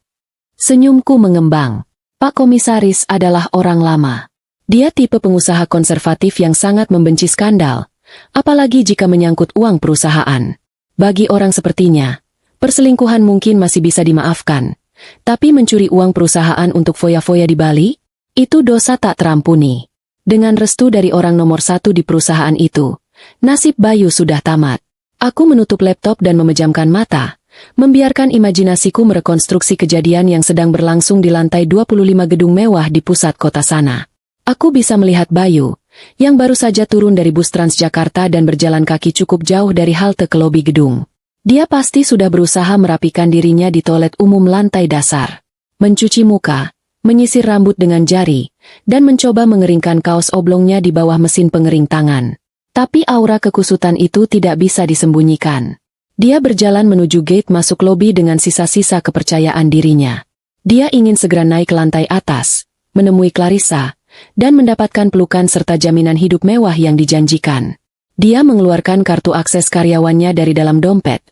Senyumku mengembang. Pak Komisaris adalah orang lama. Dia tipe pengusaha konservatif yang sangat membenci skandal, apalagi jika menyangkut uang perusahaan. Bagi orang sepertinya, perselingkuhan mungkin masih bisa dimaafkan, tapi mencuri uang perusahaan untuk foya-foya di Bali? Itu dosa tak terampuni. Dengan restu dari orang nomor 1 di perusahaan itu, nasib Bayu sudah tamat. Aku menutup laptop dan memejamkan mata, membiarkan imajinasiku merekonstruksi kejadian yang sedang berlangsung di lantai 25 gedung mewah di pusat kota sana. Aku bisa melihat Bayu, yang baru saja turun dari bus Transjakarta dan berjalan kaki cukup jauh dari halte ke lobi gedung. Dia pasti sudah berusaha merapikan dirinya di toilet umum lantai dasar. Mencuci muka, menyisir rambut dengan jari, dan mencoba mengeringkan kaos oblongnya di bawah mesin pengering tangan. Tapi aura kekusutan itu tidak bisa disembunyikan. Dia berjalan menuju gate masuk lobi dengan sisa-sisa kepercayaan dirinya. Dia ingin segera naik ke lantai atas, menemui Clarissa, dan mendapatkan pelukan serta jaminan hidup mewah yang dijanjikan. Dia mengeluarkan kartu akses karyawannya dari dalam dompet,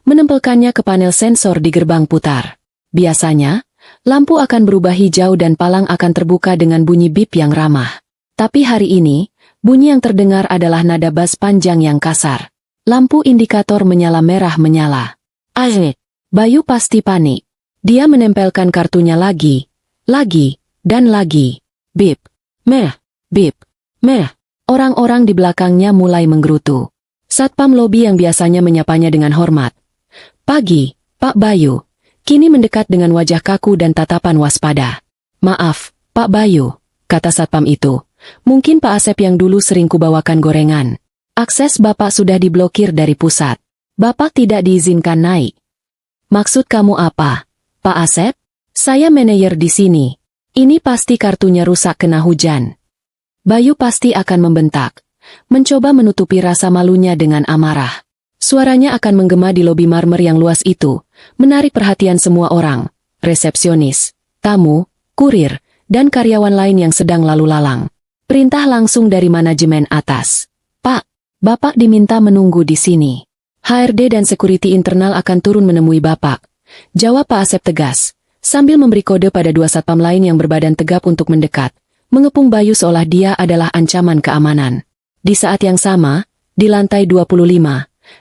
menempelkannya ke panel sensor di gerbang putar. Biasanya, lampu akan berubah hijau dan palang akan terbuka dengan bunyi bip yang ramah. Tapi hari ini, bunyi yang terdengar adalah nada bas panjang yang kasar. Lampu indikator menyala merah menyala. Bayu pasti panik. Dia menempelkan kartunya lagi, dan lagi. Bip, meh, bip, meh. Orang-orang di belakangnya mulai menggerutu. Satpam lobi yang biasanya menyapanya dengan hormat. Pagi, Pak Bayu. Kini mendekat dengan wajah kaku dan tatapan waspada. Maaf, Pak Bayu, kata satpam itu. Mungkin Pak Asep yang dulu sering kubawakan gorengan. Akses Bapak sudah diblokir dari pusat. Bapak tidak diizinkan naik. Maksud kamu apa, Pak Asep? Saya manajer di sini. Ini pasti kartunya rusak kena hujan. Bayu pasti akan membentak, mencoba menutupi rasa malunya dengan amarah. Suaranya akan menggema di lobi marmer yang luas itu, menarik perhatian semua orang, resepsionis, tamu, kurir, dan karyawan lain yang sedang lalu lalang. Perintah langsung dari manajemen atas. Pak, Bapak diminta menunggu di sini. HRD dan security internal akan turun menemui Bapak. Jawab Pak Asep tegas, sambil memberi kode pada dua satpam lain yang berbadan tegap untuk mendekat, mengepung Bayu seolah dia adalah ancaman keamanan. Di saat yang sama, di lantai 25,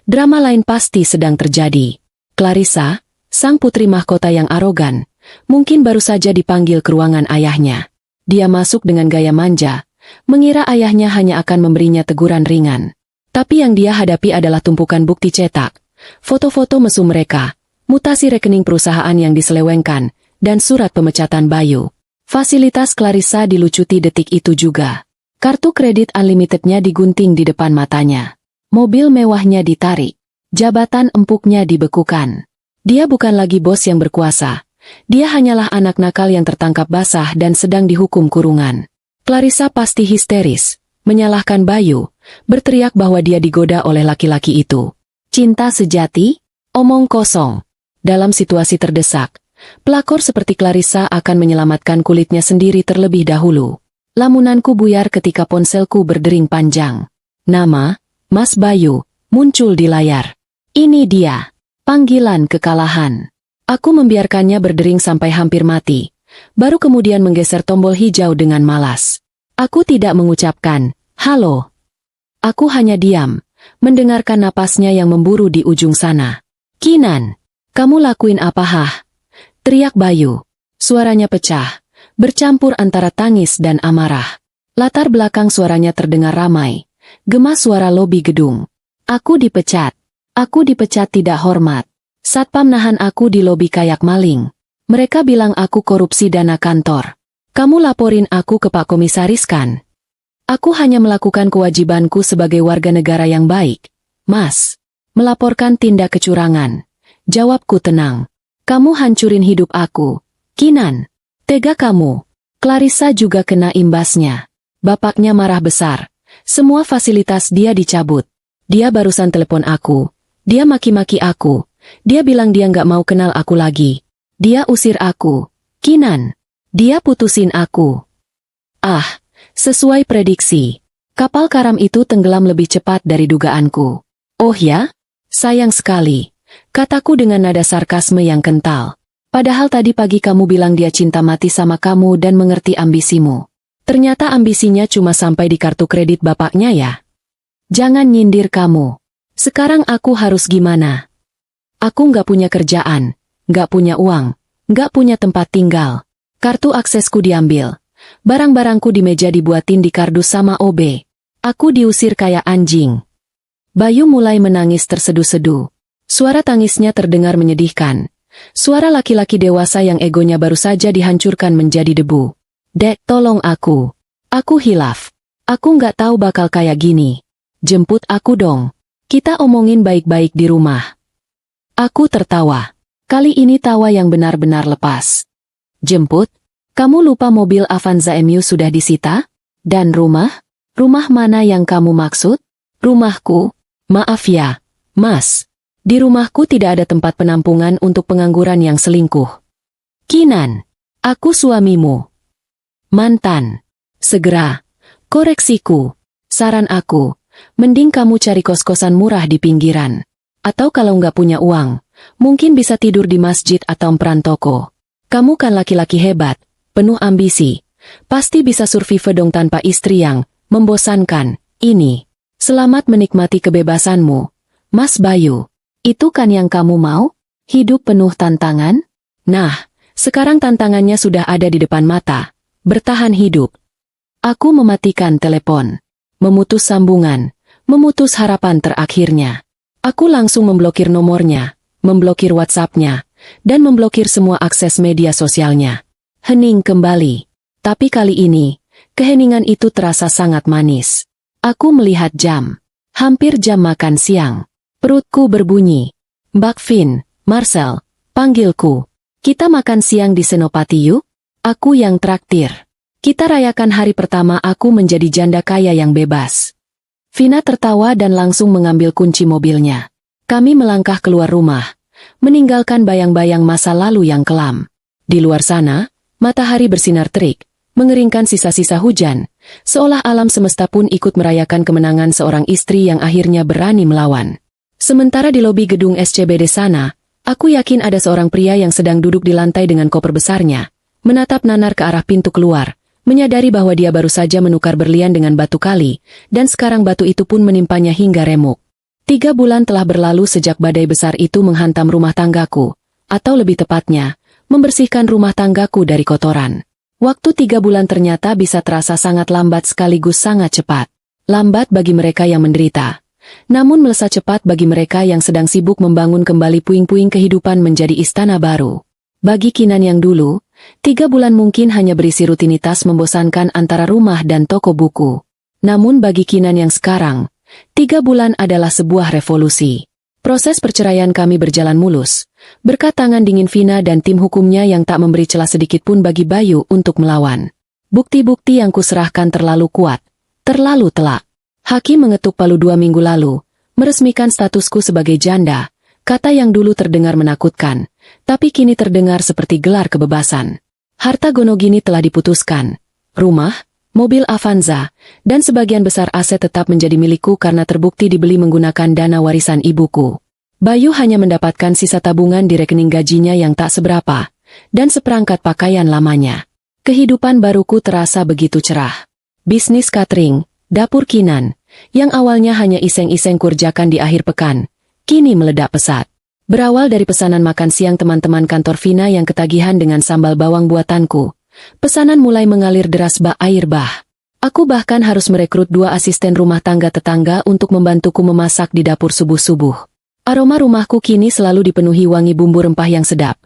drama lain pasti sedang terjadi. Clarissa, sang putri mahkota yang arogan, mungkin baru saja dipanggil ke ruangan ayahnya. Dia masuk dengan gaya manja, mengira ayahnya hanya akan memberinya teguran ringan. Tapi yang dia hadapi adalah tumpukan bukti cetak, foto-foto mesum mereka, mutasi rekening perusahaan yang diselewengkan, dan surat pemecatan Bayu. Fasilitas Clarissa dilucuti detik itu juga. Kartu kredit unlimitednya digunting di depan matanya. Mobil mewahnya ditarik. Jabatan empuknya dibekukan. Dia bukan lagi bos yang berkuasa. Dia hanyalah anak nakal yang tertangkap basah dan sedang dihukum kurungan. Clarissa pasti histeris, menyalahkan Bayu, berteriak bahwa dia digoda oleh laki-laki itu. Cinta sejati? Omong kosong. Dalam situasi terdesak, pelakor seperti Clarissa akan menyelamatkan kulitnya sendiri terlebih dahulu. Lamunanku buyar ketika ponselku berdering panjang. Nama, Mas Bayu, muncul di layar. Ini dia, panggilan kekalahan. Aku membiarkannya berdering sampai hampir mati, baru kemudian menggeser tombol hijau dengan malas. Aku tidak mengucapkan, halo. Aku hanya diam, mendengarkan napasnya yang memburu di ujung sana. Kinan, kamu lakuin apa hah? Teriak Bayu. Suaranya pecah, bercampur antara tangis dan amarah. Latar belakang suaranya terdengar ramai, gema suara lobi gedung. Aku dipecat tidak hormat. Satpam nahan aku di lobi kayak maling. Mereka bilang aku korupsi dana kantor. Kamu laporin aku ke Pak Komisaris kan? Aku hanya melakukan kewajibanku sebagai warga negara yang baik. Mas, melaporkan tindak kecurangan. Jawabku tenang. Kamu hancurin hidup aku. Kinan. Tega kamu. Clarissa juga kena imbasnya. Bapaknya marah besar. Semua fasilitas dia dicabut. Dia barusan telepon aku. Dia maki-maki aku. Dia bilang dia nggak mau kenal aku lagi. Dia usir aku. Kinan. Dia putusin aku. Ah, Sesuai prediksi, kapal karam itu tenggelam lebih cepat dari dugaanku. Oh ya? Sayang sekali, kataku dengan nada sarkasme yang kental. Padahal tadi pagi kamu bilang dia cinta mati sama kamu dan mengerti ambisimu. Ternyata ambisinya cuma sampai di kartu kredit bapaknya ya? Jangan nyindir kamu. Sekarang aku harus gimana? Aku nggak punya kerjaan, nggak punya uang, nggak punya tempat tinggal. Kartu aksesku diambil. Barang-barangku di meja dibuatin di kardus sama OB. Aku diusir kayak anjing. Bayu mulai menangis terseduh-seduh. Suara tangisnya terdengar menyedihkan. Suara laki-laki dewasa yang egonya baru saja dihancurkan menjadi debu. Dek, tolong aku. Aku hilaf. Aku nggak tahu bakal kayak gini. Jemput aku dong. Kita omongin baik-baik di rumah. Aku tertawa. Kali ini tawa yang benar-benar lepas. Jemput? Kamu lupa mobil Avanza MU sudah disita? Dan rumah? Rumah mana yang kamu maksud? Rumahku? Maaf ya, Mas. Di rumahku tidak ada tempat penampungan untuk pengangguran yang selingkuh. Kinan, aku suamimu. Mantan. Segera. Koreksiku. Saran aku, mending kamu cari kos-kosan murah di pinggiran. Atau kalau nggak punya uang, mungkin bisa tidur di masjid atau emperan toko. Kamu kan laki-laki hebat. Penuh ambisi, pasti bisa survive dong tanpa istri yang membosankan. Ini, selamat menikmati kebebasanmu, Mas Bayu. Itu kan yang kamu mau? Hidup penuh tantangan? Nah, sekarang tantangannya sudah ada di depan mata. Bertahan hidup. Aku mematikan telepon, memutus sambungan, memutus harapan terakhirnya. Aku langsung memblokir nomornya, memblokir WhatsApp-nya, dan memblokir semua akses media sosialnya. Hening kembali. Tapi kali ini, keheningan itu terasa sangat manis. Aku melihat jam. Hampir jam makan siang. Perutku berbunyi. Mbak Vin, Marcel, panggilku. Kita makan siang di Senopati yuk? Aku yang traktir. Kita rayakan hari pertama aku menjadi janda kaya yang bebas. Vina tertawa dan langsung mengambil kunci mobilnya. Kami melangkah keluar rumah, meninggalkan bayang-bayang masa lalu yang kelam. Di luar sana, matahari bersinar terik, mengeringkan sisa-sisa hujan, seolah alam semesta pun ikut merayakan kemenangan seorang istri yang akhirnya berani melawan. Sementara di lobi gedung SCBD sana, aku yakin ada seorang pria yang sedang duduk di lantai dengan koper besarnya, menatap nanar ke arah pintu keluar, menyadari bahwa dia baru saja menukar berlian dengan batu kali, dan sekarang batu itu pun menimpanya hingga remuk. 3 bulan telah berlalu sejak badai besar itu menghantam rumah tanggaku, atau lebih tepatnya, membersihkan rumah tanggaku dari kotoran. Waktu 3 bulan ternyata bisa terasa sangat lambat sekaligus sangat cepat. Lambat bagi mereka yang menderita. Namun melesat cepat bagi mereka yang sedang sibuk membangun kembali puing-puing kehidupan menjadi istana baru. Bagi Kinan yang dulu, 3 bulan mungkin hanya berisi rutinitas membosankan antara rumah dan toko buku. Namun bagi Kinan yang sekarang, 3 bulan adalah sebuah revolusi. Proses perceraian kami berjalan mulus, berkat tangan dingin Vina dan tim hukumnya yang tak memberi celah sedikit pun bagi Bayu untuk melawan. Bukti-bukti yang kuserahkan terlalu kuat, terlalu telak. Hakim mengetuk palu 2 minggu lalu, meresmikan statusku sebagai janda, kata yang dulu terdengar menakutkan, tapi kini terdengar seperti gelar kebebasan. Harta Gonogini telah diputuskan, rumah, mobil Avanza, dan sebagian besar aset tetap menjadi milikku karena terbukti dibeli menggunakan dana warisan ibuku. Bayu hanya mendapatkan sisa tabungan di rekening gajinya yang tak seberapa, dan seperangkat pakaian lamanya. Kehidupan baruku terasa begitu cerah. Bisnis catering, dapur Kinan, yang awalnya hanya iseng-iseng kurjakan di akhir pekan, kini meledak pesat. Berawal dari pesanan makan siang teman-teman kantor Vina yang ketagihan dengan sambal bawang buatanku, pesanan mulai mengalir deras bak air bah. Aku bahkan harus merekrut 2 asisten rumah tangga tetangga untuk membantuku memasak di dapur subuh-subuh. Aroma rumahku kini selalu dipenuhi wangi bumbu rempah yang sedap,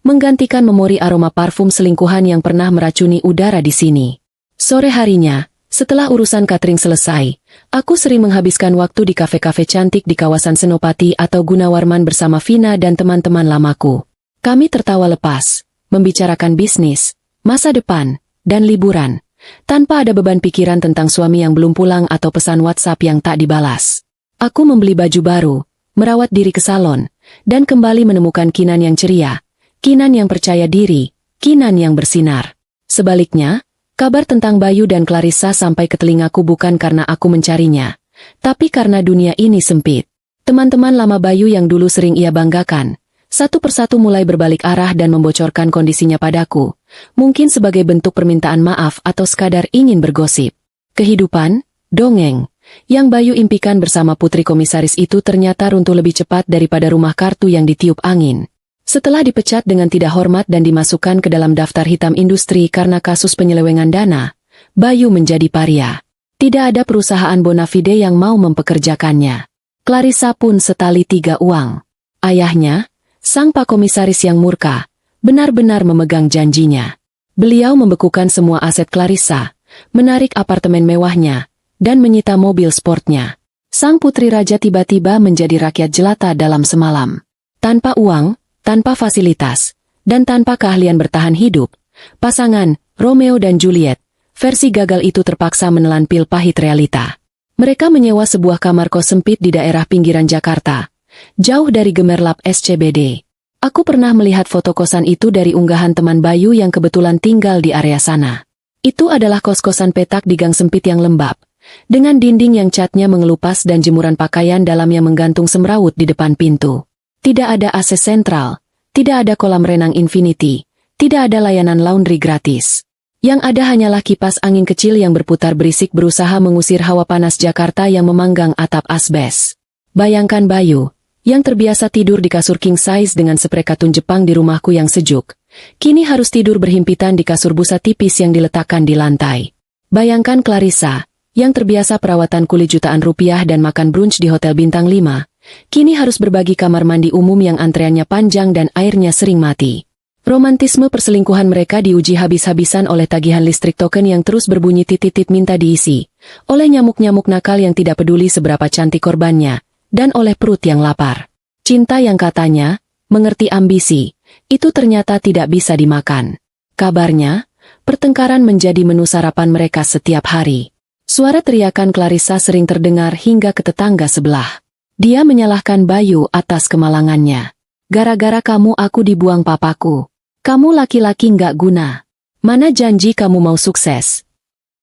menggantikan memori aroma parfum selingkuhan yang pernah meracuni udara di sini. Sore harinya, setelah urusan catering selesai, aku sering menghabiskan waktu di kafe-kafe cantik di kawasan Senopati atau Gunawarman bersama Vina dan teman-teman lamaku. Kami tertawa lepas, membicarakan bisnis, masa depan, dan liburan, tanpa ada beban pikiran tentang suami yang belum pulang atau pesan WhatsApp yang tak dibalas. Aku membeli baju baru, merawat diri ke salon, dan kembali menemukan Kinan yang ceria, Kinan yang percaya diri, Kinan yang bersinar. Sebaliknya, Kabar tentang Bayu dan Clarissa sampai ke telingaku bukan karena aku mencarinya, tapi karena dunia ini sempit. Teman-teman lama Bayu yang dulu sering ia banggakan, satu persatu mulai berbalik arah dan membocorkan kondisinya padaku, mungkin sebagai bentuk permintaan maaf atau sekadar ingin bergosip. Kehidupan, dongeng, yang Bayu impikan bersama putri komisaris itu ternyata runtuh lebih cepat daripada rumah kartu yang ditiup angin. Setelah dipecat dengan tidak hormat dan dimasukkan ke dalam daftar hitam industri karena kasus penyelewengan dana, Bayu menjadi paria. Tidak ada perusahaan bona fide yang mau mempekerjakannya. Clarissa pun setali tiga uang. Ayahnya, sang pak komisaris yang murka, benar-benar memegang janjinya. Beliau membekukan semua aset Clarissa, menarik apartemen mewahnya, dan menyita mobil sportnya. Sang putri raja tiba-tiba menjadi rakyat jelata dalam semalam. Tanpa uang, tanpa fasilitas, dan tanpa keahlian bertahan hidup, pasangan Romeo dan Juliet, versi gagal itu terpaksa menelan pil pahit realita. Mereka menyewa sebuah kamar kos sempit di daerah pinggiran Jakarta, jauh dari gemerlap SCBD. Aku pernah melihat foto kosan itu dari unggahan teman Bayu yang kebetulan tinggal di area sana. Itu adalah kos-kosan petak di gang sempit yang lembab, dengan dinding yang catnya mengelupas dan jemuran pakaian dalamnya menggantung semrawut di depan pintu. Tidak ada AC sentral, tidak ada kolam renang infinity, tidak ada layanan laundry gratis. Yang ada hanyalah kipas angin kecil yang berputar berisik berusaha mengusir hawa panas Jakarta yang memanggang atap asbes. Bayangkan Bayu, yang terbiasa tidur di kasur king size dengan spray katun Jepang di rumahku yang sejuk, kini harus tidur berhimpitan di kasur busa tipis yang diletakkan di lantai. Bayangkan Clarissa, yang terbiasa perawatan kulit jutaan rupiah dan makan brunch di Hotel Bintang 5, kini harus berbagi kamar mandi umum yang antreannya panjang dan airnya sering mati. Romantisme perselingkuhan mereka diuji habis-habisan oleh tagihan listrik token yang terus berbunyi titit-titit minta diisi, oleh nyamuk-nyamuk nakal yang tidak peduli seberapa cantik korbannya, dan oleh perut yang lapar. Cinta yang katanya mengerti ambisi, itu ternyata tidak bisa dimakan. Kabarnya, pertengkaran menjadi menu sarapan mereka setiap hari. Suara teriakan Clarissa sering terdengar hingga ke tetangga sebelah. Dia menyalahkan Bayu atas kemalangannya. Gara-gara kamu aku dibuang papaku. Kamu laki-laki nggak guna. Mana janji kamu mau sukses?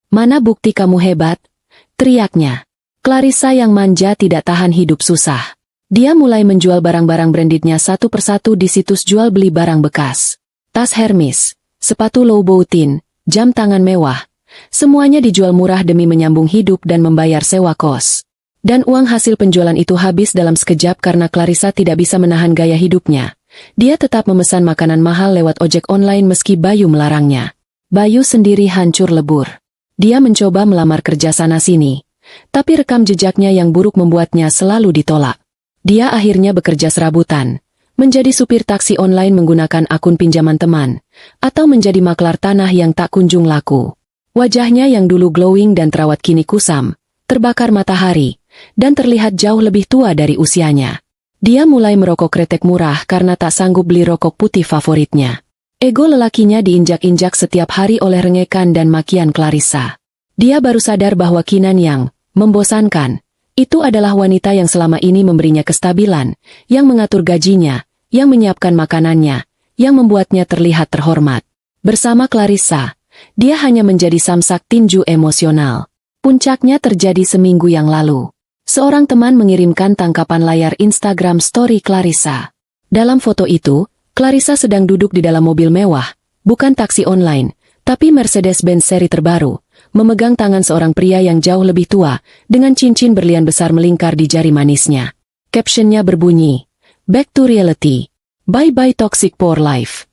Mana bukti kamu hebat? Teriaknya. Clarissa yang manja tidak tahan hidup susah. Dia mulai menjual barang-barang brandednya satu persatu di situs jual beli barang bekas. Tas Hermes, sepatu Louboutin, jam tangan mewah. Semuanya dijual murah demi menyambung hidup dan membayar sewa kos. Dan uang hasil penjualan itu habis dalam sekejap karena Clarissa tidak bisa menahan gaya hidupnya. Dia tetap memesan makanan mahal lewat ojek online meski Bayu melarangnya. Bayu sendiri hancur lebur. Dia mencoba melamar kerja sana-sini, tapi rekam jejaknya yang buruk membuatnya selalu ditolak. Dia akhirnya bekerja serabutan, menjadi supir taksi online menggunakan akun pinjaman teman, atau menjadi maklar tanah yang tak kunjung laku. Wajahnya yang dulu glowing dan terawat kini kusam, terbakar matahari, dan terlihat jauh lebih tua dari usianya. Dia mulai merokok kretek murah karena tak sanggup beli rokok putih favoritnya. Ego lelakinya diinjak-injak setiap hari oleh rengekan dan makian Clarissa. Dia baru sadar bahwa Kinan yang membosankan itu adalah wanita yang selama ini memberinya kestabilan, yang mengatur gajinya, yang menyiapkan makanannya, yang membuatnya terlihat terhormat. Bersama Clarissa, dia hanya menjadi samsak tinju emosional. Puncaknya terjadi seminggu yang lalu. Seorang teman mengirimkan tangkapan layar Instagram story Clarissa. Dalam foto itu, Clarissa sedang duduk di dalam mobil mewah, bukan taksi online, tapi Mercedes-Benz seri terbaru, memegang tangan seorang pria yang jauh lebih tua, dengan cincin berlian besar melingkar di jari manisnya. Captionnya berbunyi, "Back to reality. Bye-bye toxic poor life."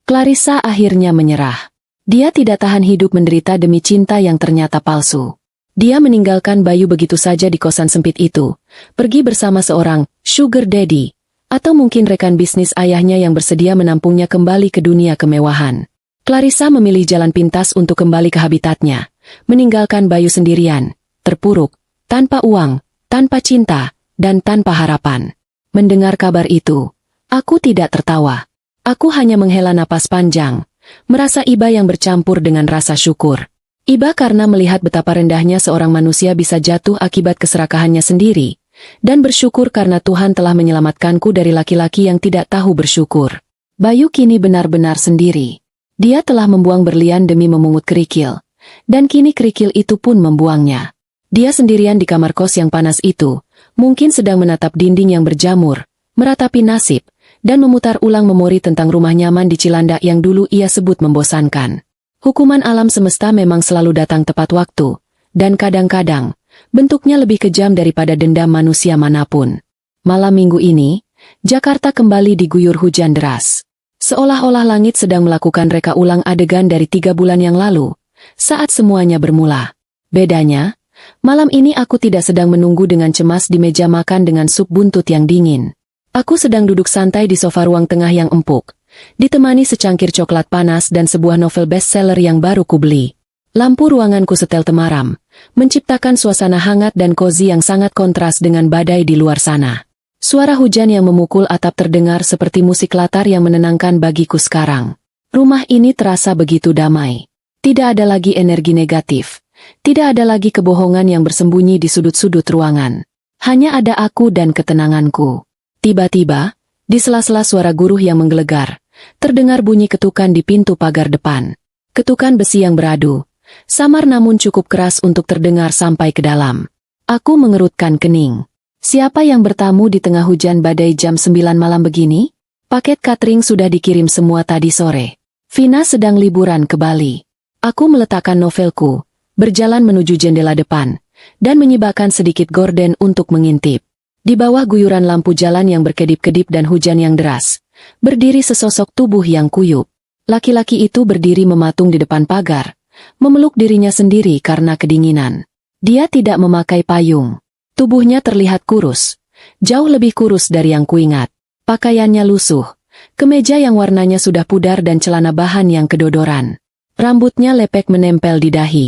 Clarissa akhirnya menyerah. Dia tidak tahan hidup menderita demi cinta yang ternyata palsu. Dia meninggalkan Bayu begitu saja di kosan sempit itu, pergi bersama seorang sugar daddy, atau mungkin rekan bisnis ayahnya yang bersedia menampungnya kembali ke dunia kemewahan. Clarissa memilih jalan pintas untuk kembali ke habitatnya, meninggalkan Bayu sendirian, terpuruk, tanpa uang, tanpa cinta, dan tanpa harapan. Mendengar kabar itu, aku tidak tertawa. Aku hanya menghela napas panjang, merasa iba yang bercampur dengan rasa syukur. Iba karena melihat betapa rendahnya seorang manusia bisa jatuh akibat keserakahannya sendiri, dan bersyukur karena Tuhan telah menyelamatkanku dari laki-laki yang tidak tahu bersyukur. Bayu kini benar-benar sendiri. Dia telah membuang berlian demi memungut kerikil. Dan kini kerikil itu pun membuangnya. Dia sendirian di kamar kos yang panas itu, mungkin sedang menatap dinding yang berjamur, meratapi nasib, dan memutar ulang memori tentang rumah nyaman di Cilandak yang dulu ia sebut membosankan. Hukuman alam semesta memang selalu datang tepat waktu, dan kadang-kadang, bentuknya lebih kejam daripada dendam manusia manapun. Malam minggu ini, Jakarta kembali diguyur hujan deras. Seolah-olah langit sedang melakukan reka ulang adegan dari 3 bulan yang lalu, saat semuanya bermula. Bedanya, malam ini aku tidak sedang menunggu dengan cemas di meja makan dengan sup buntut yang dingin. Aku sedang duduk santai di sofa ruang tengah yang empuk, ditemani secangkir coklat panas dan sebuah novel bestseller yang baru kubeli. Lampu ruanganku setel temaram, menciptakan suasana hangat dan cozy yang sangat kontras dengan badai di luar sana. Suara hujan yang memukul atap terdengar seperti musik latar yang menenangkan bagiku sekarang. Rumah ini terasa begitu damai. Tidak ada lagi energi negatif. Tidak ada lagi kebohongan yang bersembunyi di sudut-sudut ruangan. Hanya ada aku dan ketenanganku. Tiba-tiba, di sela-sela suara guruh yang menggelegar, terdengar bunyi ketukan di pintu pagar depan. Ketukan besi yang beradu, samar namun cukup keras untuk terdengar sampai ke dalam. Aku mengerutkan kening. Siapa yang bertamu di tengah hujan badai jam 9 malam begini? Paket catering sudah dikirim semua tadi sore. Vina sedang liburan ke Bali. Aku meletakkan novelku, berjalan menuju jendela depan, dan menyibakkan sedikit gorden untuk mengintip. Di bawah guyuran lampu jalan yang berkedip-kedip dan hujan yang deras, berdiri sesosok tubuh yang kuyup. Laki-laki itu berdiri mematung di depan pagar, memeluk dirinya sendiri karena kedinginan. Dia tidak memakai payung. Tubuhnya terlihat kurus, jauh lebih kurus dari yang kuingat. Pakaiannya lusuh, kemeja yang warnanya sudah pudar dan celana bahan yang kedodoran. Rambutnya lepek menempel di dahi.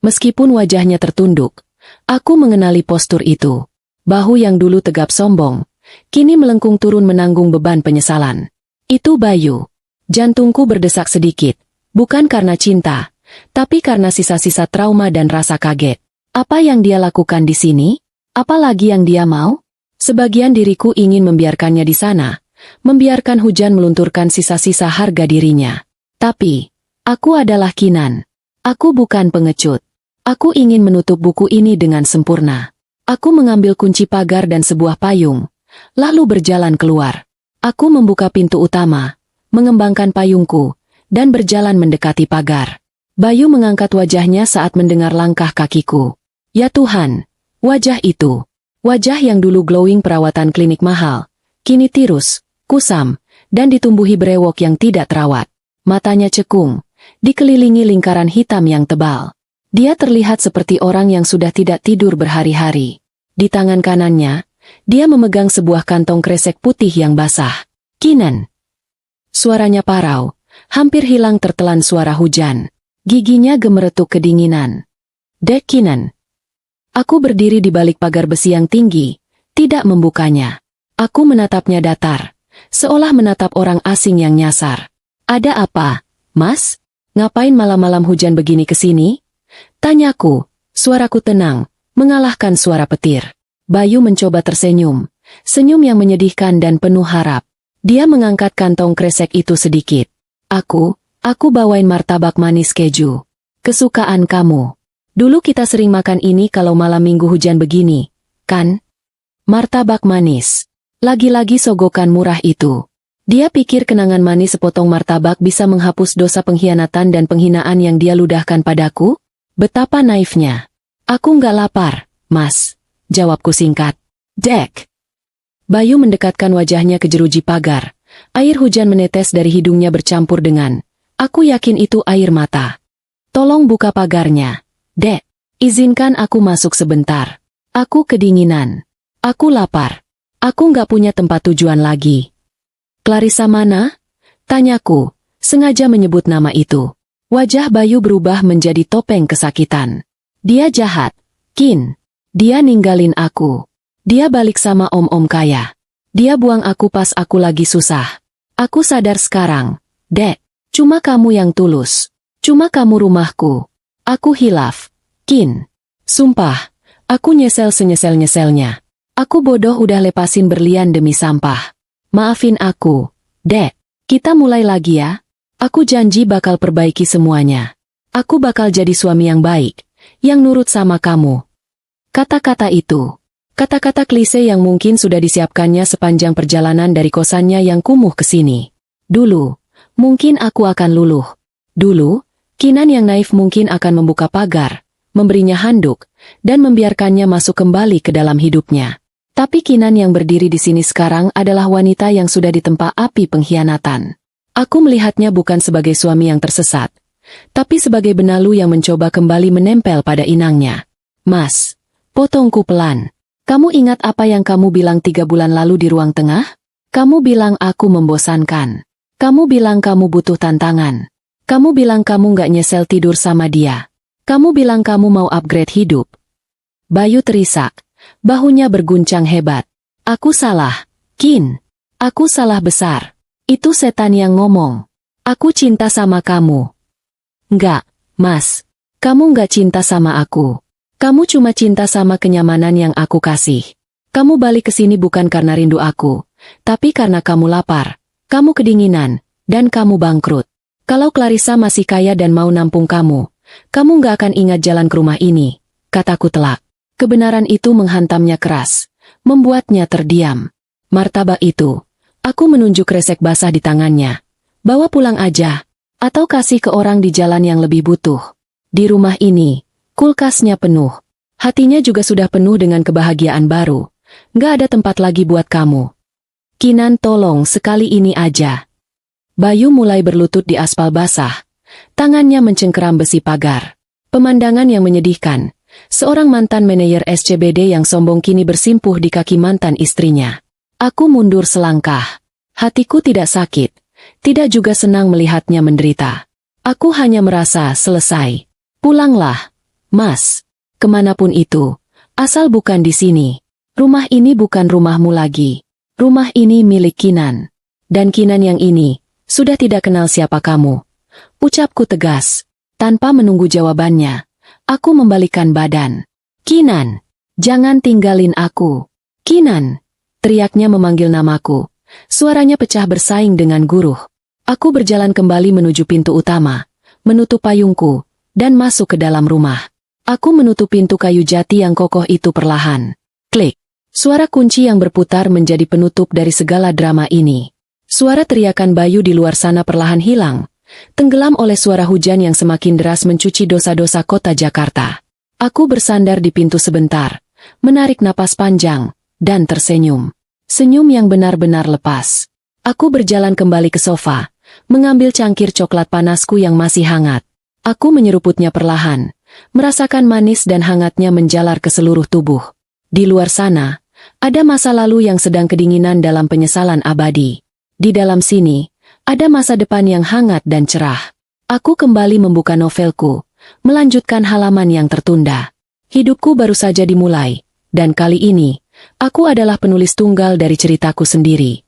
Meskipun wajahnya tertunduk, aku mengenali postur itu. Bahu yang dulu tegap sombong, kini melengkung turun menanggung beban penyesalan. Itu Bayu. Jantungku berdesak sedikit, bukan karena cinta, tapi karena sisa-sisa trauma dan rasa kaget. Apa yang dia lakukan di sini? Apalagi yang dia mau? Sebagian diriku ingin membiarkannya di sana, membiarkan hujan melunturkan sisa-sisa harga dirinya. Tapi, aku adalah Kinan. Aku bukan pengecut. Aku ingin menutup buku ini dengan sempurna. Aku mengambil kunci pagar dan sebuah payung, lalu berjalan keluar. Aku membuka pintu utama, mengembangkan payungku, dan berjalan mendekati pagar. Bayu mengangkat wajahnya saat mendengar langkah kakiku. Ya Tuhan! Wajah itu, wajah yang dulu glowing perawatan klinik mahal, kini tirus, kusam, dan ditumbuhi brewok yang tidak terawat. Matanya cekung, dikelilingi lingkaran hitam yang tebal. Dia terlihat seperti orang yang sudah tidak tidur berhari-hari. Di tangan kanannya, dia memegang sebuah kantong kresek putih yang basah. Kinan. Suaranya parau, hampir hilang tertelan suara hujan. Giginya gemeretuk kedinginan. Dek Kinan. Aku berdiri di balik pagar besi yang tinggi, tidak membukanya. Aku menatapnya datar, seolah menatap orang asing yang nyasar. Ada apa, Mas? Ngapain malam-malam hujan begini ke sini? Tanyaku, suaraku tenang, mengalahkan suara petir. Bayu mencoba tersenyum, senyum yang menyedihkan dan penuh harap. Dia mengangkat kantong kresek itu sedikit. Aku bawain martabak manis keju. Kesukaan kamu. Dulu kita sering makan ini kalau malam minggu hujan begini, kan? Martabak manis. Lagi-lagi sogokan murah itu. Dia pikir kenangan manis sepotong martabak bisa menghapus dosa pengkhianatan dan penghinaan yang dia ludahkan padaku? Betapa naifnya. Aku nggak lapar, Mas. Jawabku singkat. Dek. Bayu mendekatkan wajahnya ke jeruji pagar. Air hujan menetes dari hidungnya bercampur dengan, aku yakin itu air mata. Tolong buka pagarnya. Dek, izinkan aku masuk sebentar. Aku kedinginan. Aku lapar. Aku nggak punya tempat tujuan lagi. Clarissa mana? Tanyaku, sengaja menyebut nama itu. Wajah Bayu berubah menjadi topeng kesakitan. Dia jahat, Kin. Dia ninggalin aku. Dia balik sama om-om kaya. Dia buang aku pas aku lagi susah. Aku sadar sekarang, Dek, cuma kamu yang tulus. Cuma kamu rumahku. Aku hilaf, Kin. Sumpah, aku nyesel senyesel-nyeselnya. Aku bodoh udah lepasin berlian demi sampah. Maafin aku, Dek. Kita mulai lagi ya. Aku janji bakal perbaiki semuanya. Aku bakal jadi suami yang baik, yang nurut sama kamu. Kata-kata itu. Kata-kata klise yang mungkin sudah disiapkannya sepanjang perjalanan dari kosannya yang kumuh ke sini. Dulu, mungkin aku akan luluh. Dulu, Kinan yang naif mungkin akan membuka pagar, memberinya handuk, dan membiarkannya masuk kembali ke dalam hidupnya. Tapi Kinan yang berdiri di sini sekarang adalah wanita yang sudah ditempa api pengkhianatan. Aku melihatnya bukan sebagai suami yang tersesat, tapi sebagai benalu yang mencoba kembali menempel pada inangnya. Mas, potongku pelan. Kamu ingat apa yang kamu bilang 3 bulan lalu di ruang tengah? Kamu bilang aku membosankan. Kamu bilang kamu butuh tantangan. Kamu bilang kamu gak nyesel tidur sama dia. Kamu bilang kamu mau upgrade hidup. Bayu terisak. Bahunya berguncang hebat. Aku salah, Kin. Aku salah besar. Itu setan yang ngomong. Aku cinta sama kamu. Enggak, Mas. Kamu enggak cinta sama aku. Kamu cuma cinta sama kenyamanan yang aku kasih. Kamu balik ke sini bukan karena rindu aku, tapi karena kamu lapar, kamu kedinginan, dan kamu bangkrut. Kalau Clarissa masih kaya dan mau nampung kamu enggak akan ingat jalan ke rumah ini, kataku telak. Kebenaran itu menghantamnya keras, membuatnya terdiam. Martabak itu. Aku menunjuk resek basah di tangannya. Bawa pulang aja, atau kasih ke orang di jalan yang lebih butuh. Di rumah ini, kulkasnya penuh. Hatinya juga sudah penuh dengan kebahagiaan baru. Nggak ada tempat lagi buat kamu. Kinan, tolong sekali ini aja. Bayu mulai berlutut di aspal basah. Tangannya mencengkeram besi pagar. Pemandangan yang menyedihkan. Seorang mantan manajer SCBD yang sombong kini bersimpuh di kaki mantan istrinya. Aku mundur selangkah. Hatiku tidak sakit, tidak juga senang melihatnya menderita. Aku hanya merasa selesai. Pulanglah, Mas. Kemanapun itu, asal bukan di sini. Rumah ini bukan rumahmu lagi. Rumah ini milik Kinan. Dan Kinan yang ini, sudah tidak kenal siapa kamu. Ucapku tegas. Tanpa menunggu jawabannya, aku membalikkan badan. Kinan, jangan tinggalin aku. Kinan. Teriaknya memanggil namaku. Suaranya pecah bersaing dengan guruh. Aku berjalan kembali menuju pintu utama, menutup payungku, dan masuk ke dalam rumah. Aku menutup pintu kayu jati yang kokoh itu perlahan. Klik. Suara kunci yang berputar menjadi penutup dari segala drama ini. Suara teriakan Bayu di luar sana perlahan hilang, tenggelam oleh suara hujan yang semakin deras mencuci dosa-dosa kota Jakarta. Aku bersandar di pintu sebentar, menarik napas panjang, dan tersenyum. Senyum yang benar-benar lepas. Aku berjalan kembali ke sofa, mengambil cangkir coklat panasku yang masih hangat. Aku menyeruputnya perlahan, merasakan manis dan hangatnya menjalar ke seluruh tubuh. Di luar sana, ada masa lalu yang sedang kedinginan dalam penyesalan abadi. Di dalam sini, ada masa depan yang hangat dan cerah. Aku kembali membuka novelku, melanjutkan halaman yang tertunda. Hidupku baru saja dimulai, dan kali ini, aku adalah penulis tunggal dari ceritaku sendiri.